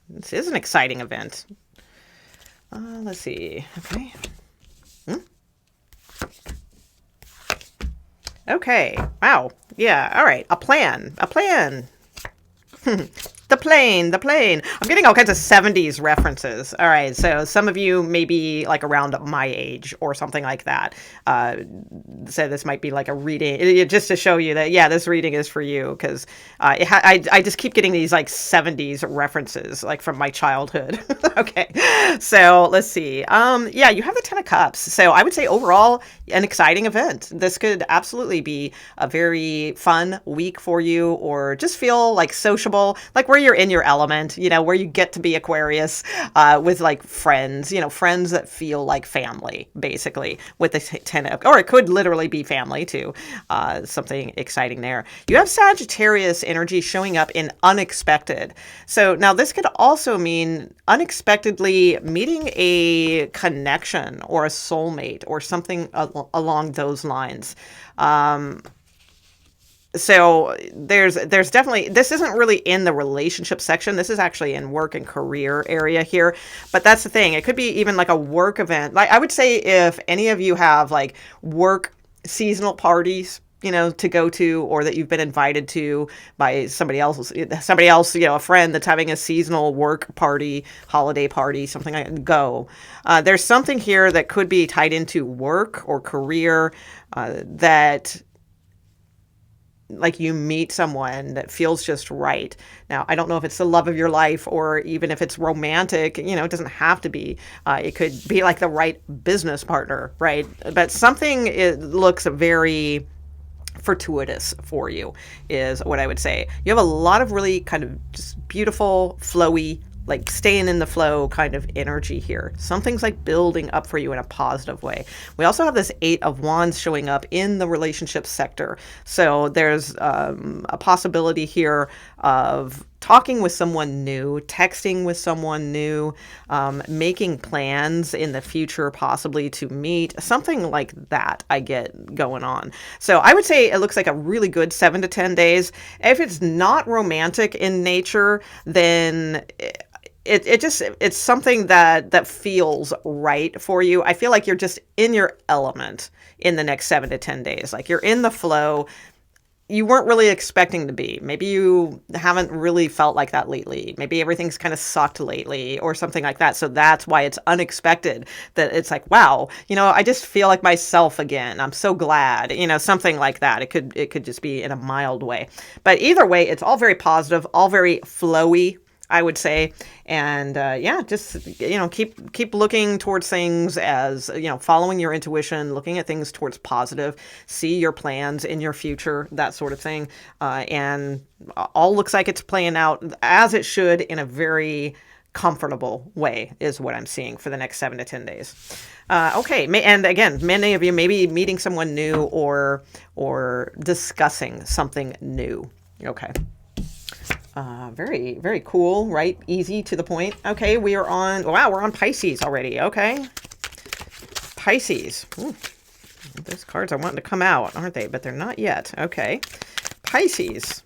[SPEAKER 1] This is an exciting event. Let's see. Okay. Okay. Wow. Yeah. All right. A plan. A plan. The plane. I'm getting all kinds of 70s references. All right. So some of you may be like around my age or something like that. So this might be like a reading, just to show you that, yeah, this reading is for you, because I just keep getting these like 70s references, like from my childhood. Okay. So let's see. Yeah, you have the 10 of Cups. So I would say overall, an exciting event. This could absolutely be a very fun week for you, or just feel like sociable, like where you're in your element, where you get to be Aquarius with like friends, friends that feel like family, basically, with the 10 of, or it could literally be family too. Something exciting there. You have Sagittarius energy showing up in unexpected. So now this could also mean unexpectedly meeting a connection or a soulmate or something along those lines. So there's definitely, this isn't really in the relationship section. This is actually in work and career area here. But that's the thing. It could be even like a work event. Like I would say if any of you have like work seasonal parties, to go to, or that you've been invited to by somebody else, a friend that's having a seasonal work party, holiday party, something like that, go. There's something here that could be tied into work or career that, like, you meet someone that feels just right. Now, I don't know if it's the love of your life or even if it's romantic, it doesn't have to be. It could be like the right business partner, right? But something, it looks very fortuitous for you is what I would say. You have a lot of really kind of just beautiful, flowy, like staying in the flow kind of energy here. Something's like building up for you in a positive way. We also have this 8 of Wands showing up in the relationship sector. So there's a possibility here of talking with someone new, texting with someone new, making plans in the future possibly to meet, something like that I get going on. So I would say it looks like a really good 7 to 10 days. If it's not romantic in nature, then it's something that feels right for you. I feel like you're just in your element in the next 7 to 10 days. Like you're in the flow. You weren't really expecting to be. Maybe you haven't really felt like that lately. Maybe everything's kind of sucked lately or something like that. So that's why it's unexpected that it's like, wow, I just feel like myself again. I'm so glad, something like that. It could just be in a mild way. But either way, it's all very positive, all very flowy, I would say. And yeah, just, keep looking towards things as, following your intuition, looking at things towards positive, see your plans in your future, that sort of thing. And all looks like it's playing out as it should in a very comfortable way is what I'm seeing for the next 7 to 10 days. Okay. And again, many of you may be meeting someone new or discussing something new. Okay. Very, very cool, right? Easy to the point. Okay, we're on Pisces already. Okay. Pisces. Ooh, those cards are wanting to come out, aren't they? But they're not yet. Okay. Pisces.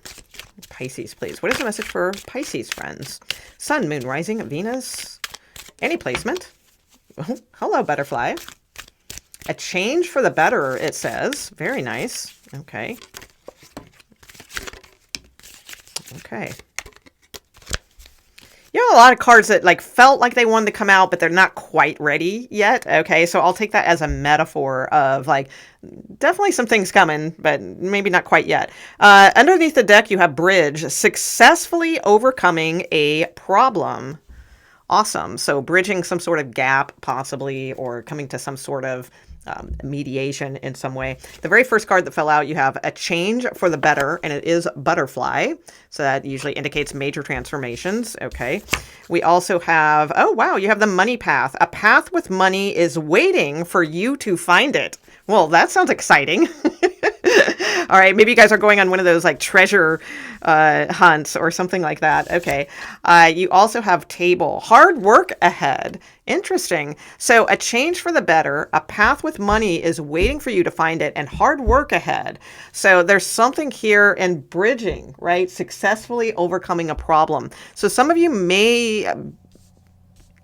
[SPEAKER 1] Pisces, please. What is the message for Pisces, friends? Sun, Moon, Rising, Venus. Any placement. Oh, hello, butterfly. A change for the better, it says. Very nice. Okay. Okay. You have a lot of cards that like felt like they wanted to come out, but they're not quite ready yet. Okay, so I'll take that as a metaphor of like definitely some things coming, but maybe not quite yet. Underneath the deck, you have Bridge, successfully overcoming a problem. Awesome. So bridging some sort of gap possibly, or coming to some sort of mediation in some way. The very first card that fell out, you have a change for the better, and it is butterfly. So that usually indicates major transformations. Okay. We also have, oh, wow, you have the money path. A path with money is waiting for you to find it. Well, that sounds exciting. All right, maybe you guys are going on one of those like treasure hunts or something like that. Okay. You also have table, hard work ahead. Interesting. So a change for the better, a path with money is waiting for you to find it, and hard work ahead. So there's something here in bridging, right? Successfully overcoming a problem. So some of you may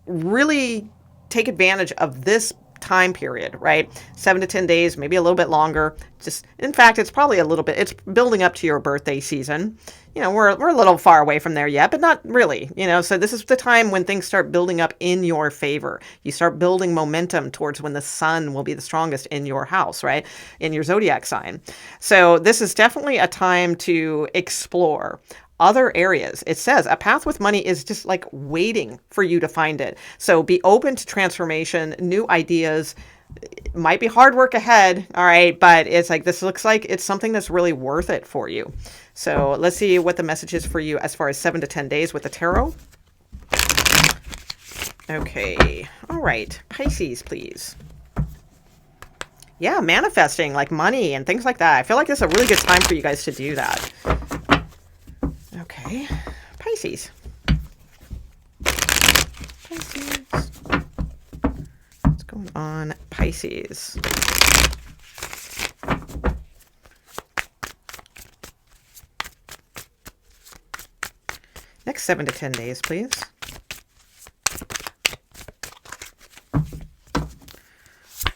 [SPEAKER 1] really take advantage of this time period, right? 7 to 10 days, maybe a little bit longer. Just, in fact, it's probably a little bit, it's building up to your birthday season. You know, we're a little far away from there yet, but not really, you know, so this is the time when things start building up in your favor. You start building momentum towards when the sun will be the strongest in your house, right? In your zodiac sign. So this is definitely a time to explore other areas. It says a path with money is just like waiting for you to find it. So be open to transformation, new ideas. It might be hard work ahead. All right. But it's like, this looks like it's something that's really worth it for you. So let's see what the message is for you as far as 7 to 10 days with the tarot. Okay. All right. Pisces, please. Yeah. Manifesting like money and things like that. I feel like this is a really good time for you guys to do that. Okay, Pisces. Pisces. What's going on, Pisces? Next 7 to 10 days, please.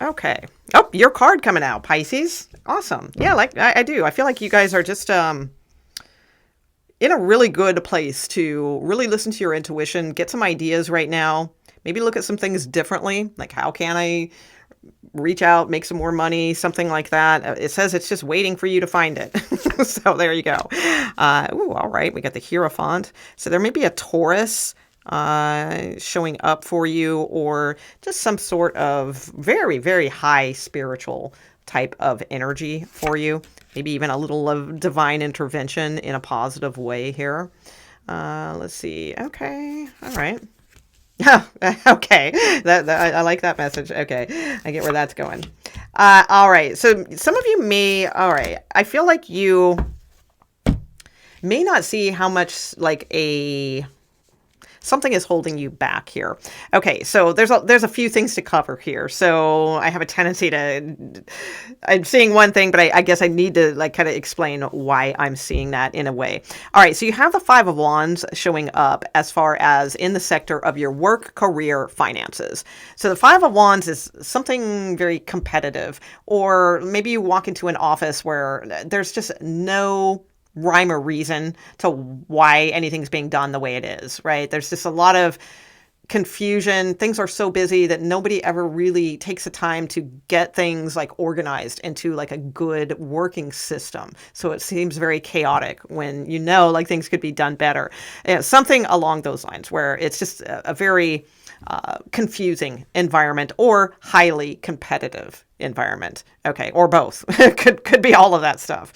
[SPEAKER 1] Okay. Oh, your card coming out, Pisces. Awesome. Yeah, like I do. I feel like you guys are just in a really good place to really listen to your intuition, get some ideas right now, maybe look at some things differently, like how can I reach out, make some more money, something like that. It says it's just waiting for you to find it. So there you go. Ooh, all right, we got the Hierophant. So there may be a Taurus showing up for you, or just some sort of very, very high spiritual type of energy for you. Maybe even a little of divine intervention in a positive way here. Let's see. Okay. All right. Okay. I like that message. Okay. I get where that's going. All right. So some of you may, all right. I feel like you may not see how much like something is holding you back here. Okay, so there's a few things to cover here. So I have a tendency to, I'm seeing one thing, but I guess I need to like kind of explain why I'm seeing that in a way. All right, so you have the Five of Wands showing up as far as in the sector of your work, career, finances. So the Five of Wands is something very competitive, or maybe you walk into an office where there's just no rhyme or reason to why anything's being done the way it is, right? There's just a lot of confusion. Things are so busy that nobody ever really takes the time to get things like organized into like a good working system. So it seems very chaotic when you know like things could be done better. Something along those lines where it's just a very confusing environment or highly competitive environment. Okay, or both. could be all of that stuff.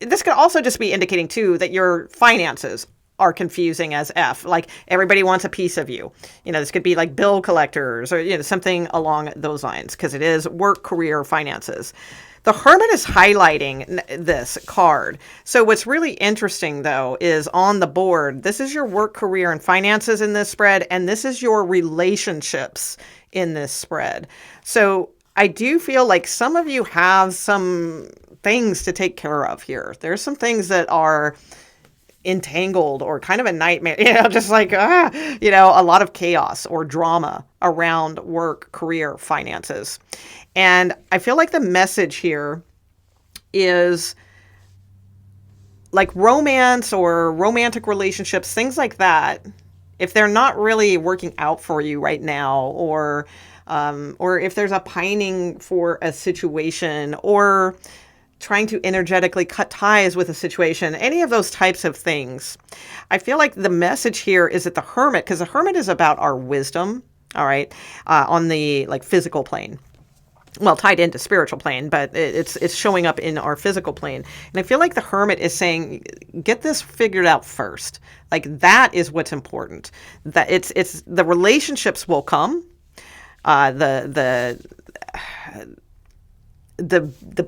[SPEAKER 1] This could also just be indicating too that your finances are confusing as F. Like everybody wants a piece of you. You know, this could be like bill collectors or, you know, something along those lines, because it is work, career, finances. The Hermit is highlighting this card. So what's really interesting though is on the board, this is your work, career, and finances in this spread, and this is your relationships in this spread. So I do feel like some of you have some things to take care of here. There's some things that are entangled or kind of a nightmare, you know, just like, you know, a lot of chaos or drama around work, career, finances. And I feel like the message here is like romance or romantic relationships, things like that. If they're not really working out for you right now, or if there's a pining for a situation, or trying to energetically cut ties with a situation, any of those types of things. I feel like the message here is that the Hermit, because the Hermit is about our wisdom, all right, on the like physical plane. Well, tied into spiritual plane, but it's showing up in our physical plane. And I feel like the Hermit is saying, get this figured out first. Like that is what's important. That it's the relationships will come. The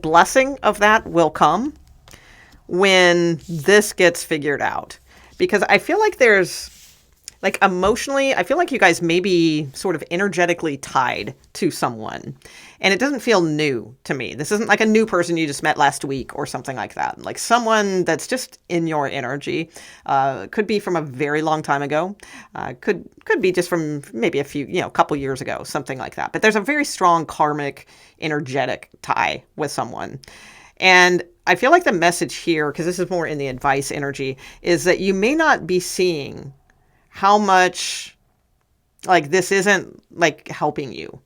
[SPEAKER 1] blessing of that will come when this gets figured out. Because I feel like there's, like emotionally, I feel like you guys may be sort of energetically tied to someone. And it doesn't feel new to me. This isn't like a new person you just met last week or something like that. Like someone that's just in your energy. Could be from a very long time ago. Could be just from maybe a few, couple years ago, something like that. But there's a very strong karmic, energetic tie with someone. And I feel like the message here, because this is more in the advice energy, is that you may not be seeing how much like this isn't like helping you.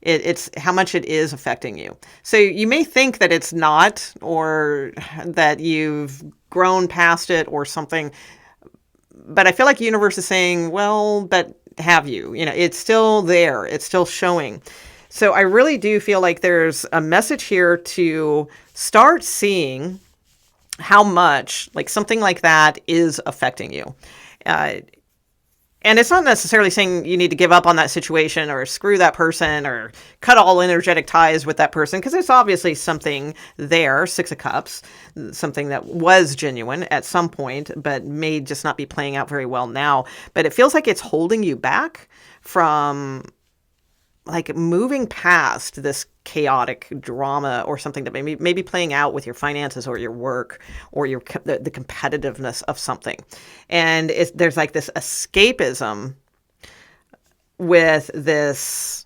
[SPEAKER 1] It's how much it is affecting you. So you may think that it's not, or that you've grown past it or something. But I feel like the universe is saying, well, but have you? It's still there. It's still showing. So I really do feel like there's a message here to start seeing how much like something like that is affecting you. And it's not necessarily saying you need to give up on that situation or screw that person or cut all energetic ties with that person, because there's obviously something there, Six of Cups, something that was genuine at some point, but may just not be playing out very well now. But it feels like it's holding you back from like moving past this chaotic drama or something that may be playing out with your finances or your work or the competitiveness of something. And there's like this escapism with this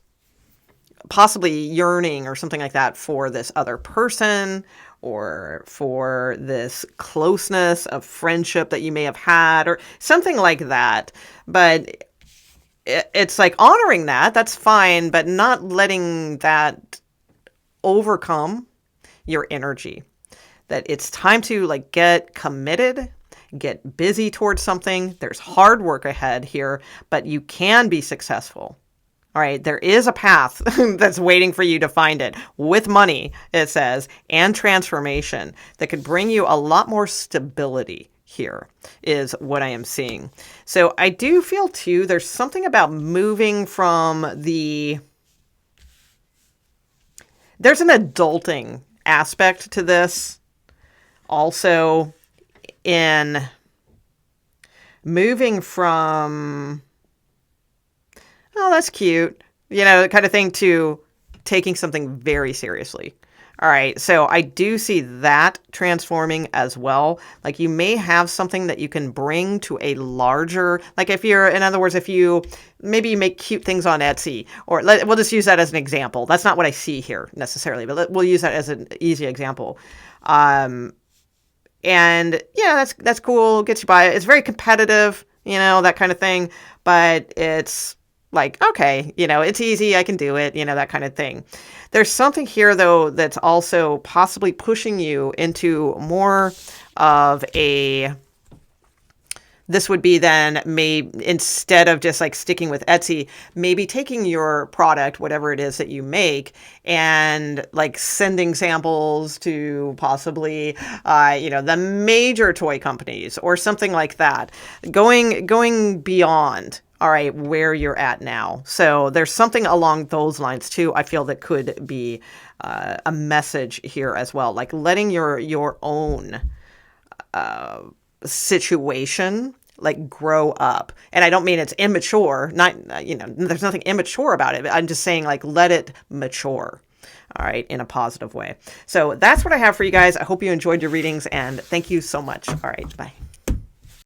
[SPEAKER 1] possibly yearning or something like that for this other person or for this closeness of friendship that you may have had or something like that. But it's like honoring that's fine, but not letting that overcome your energy. That it's time to like get committed, get busy towards something. There's hard work ahead here, but you can be successful. All right, there is a path that's waiting for you to find it with money, it says, and transformation that could bring you a lot more stability. Here is what I am seeing. So I do feel too, there's something about moving from there's an adulting aspect to this. Also in moving from, oh, that's cute, kind of thing, to taking something very seriously. All right, so I do see that transforming as well. Like you may have something that you can bring to a larger, like if you maybe make cute things on Etsy, or we'll just use that as an example. That's not what I see here necessarily, but we'll use that as an easy example. And yeah, that's cool, gets you by. It's very competitive, that kind of thing, but it's like, okay, it's easy, I can do it, that kind of thing. There's something here, though, that's also possibly pushing you into more of this would be then instead of just like sticking with Etsy, maybe taking your product, whatever it is that you make, and like sending samples to possibly, the major toy companies or something like that, going beyond. All right, where you're at now. So there's something along those lines too, I feel, that could be a message here as well. Like letting your own situation like grow up. And I don't mean it's immature, there's nothing immature about it. I'm just saying like let it mature. All right, in a positive way. So that's what I have for you guys. I hope you enjoyed your readings and thank you so much. All right, bye.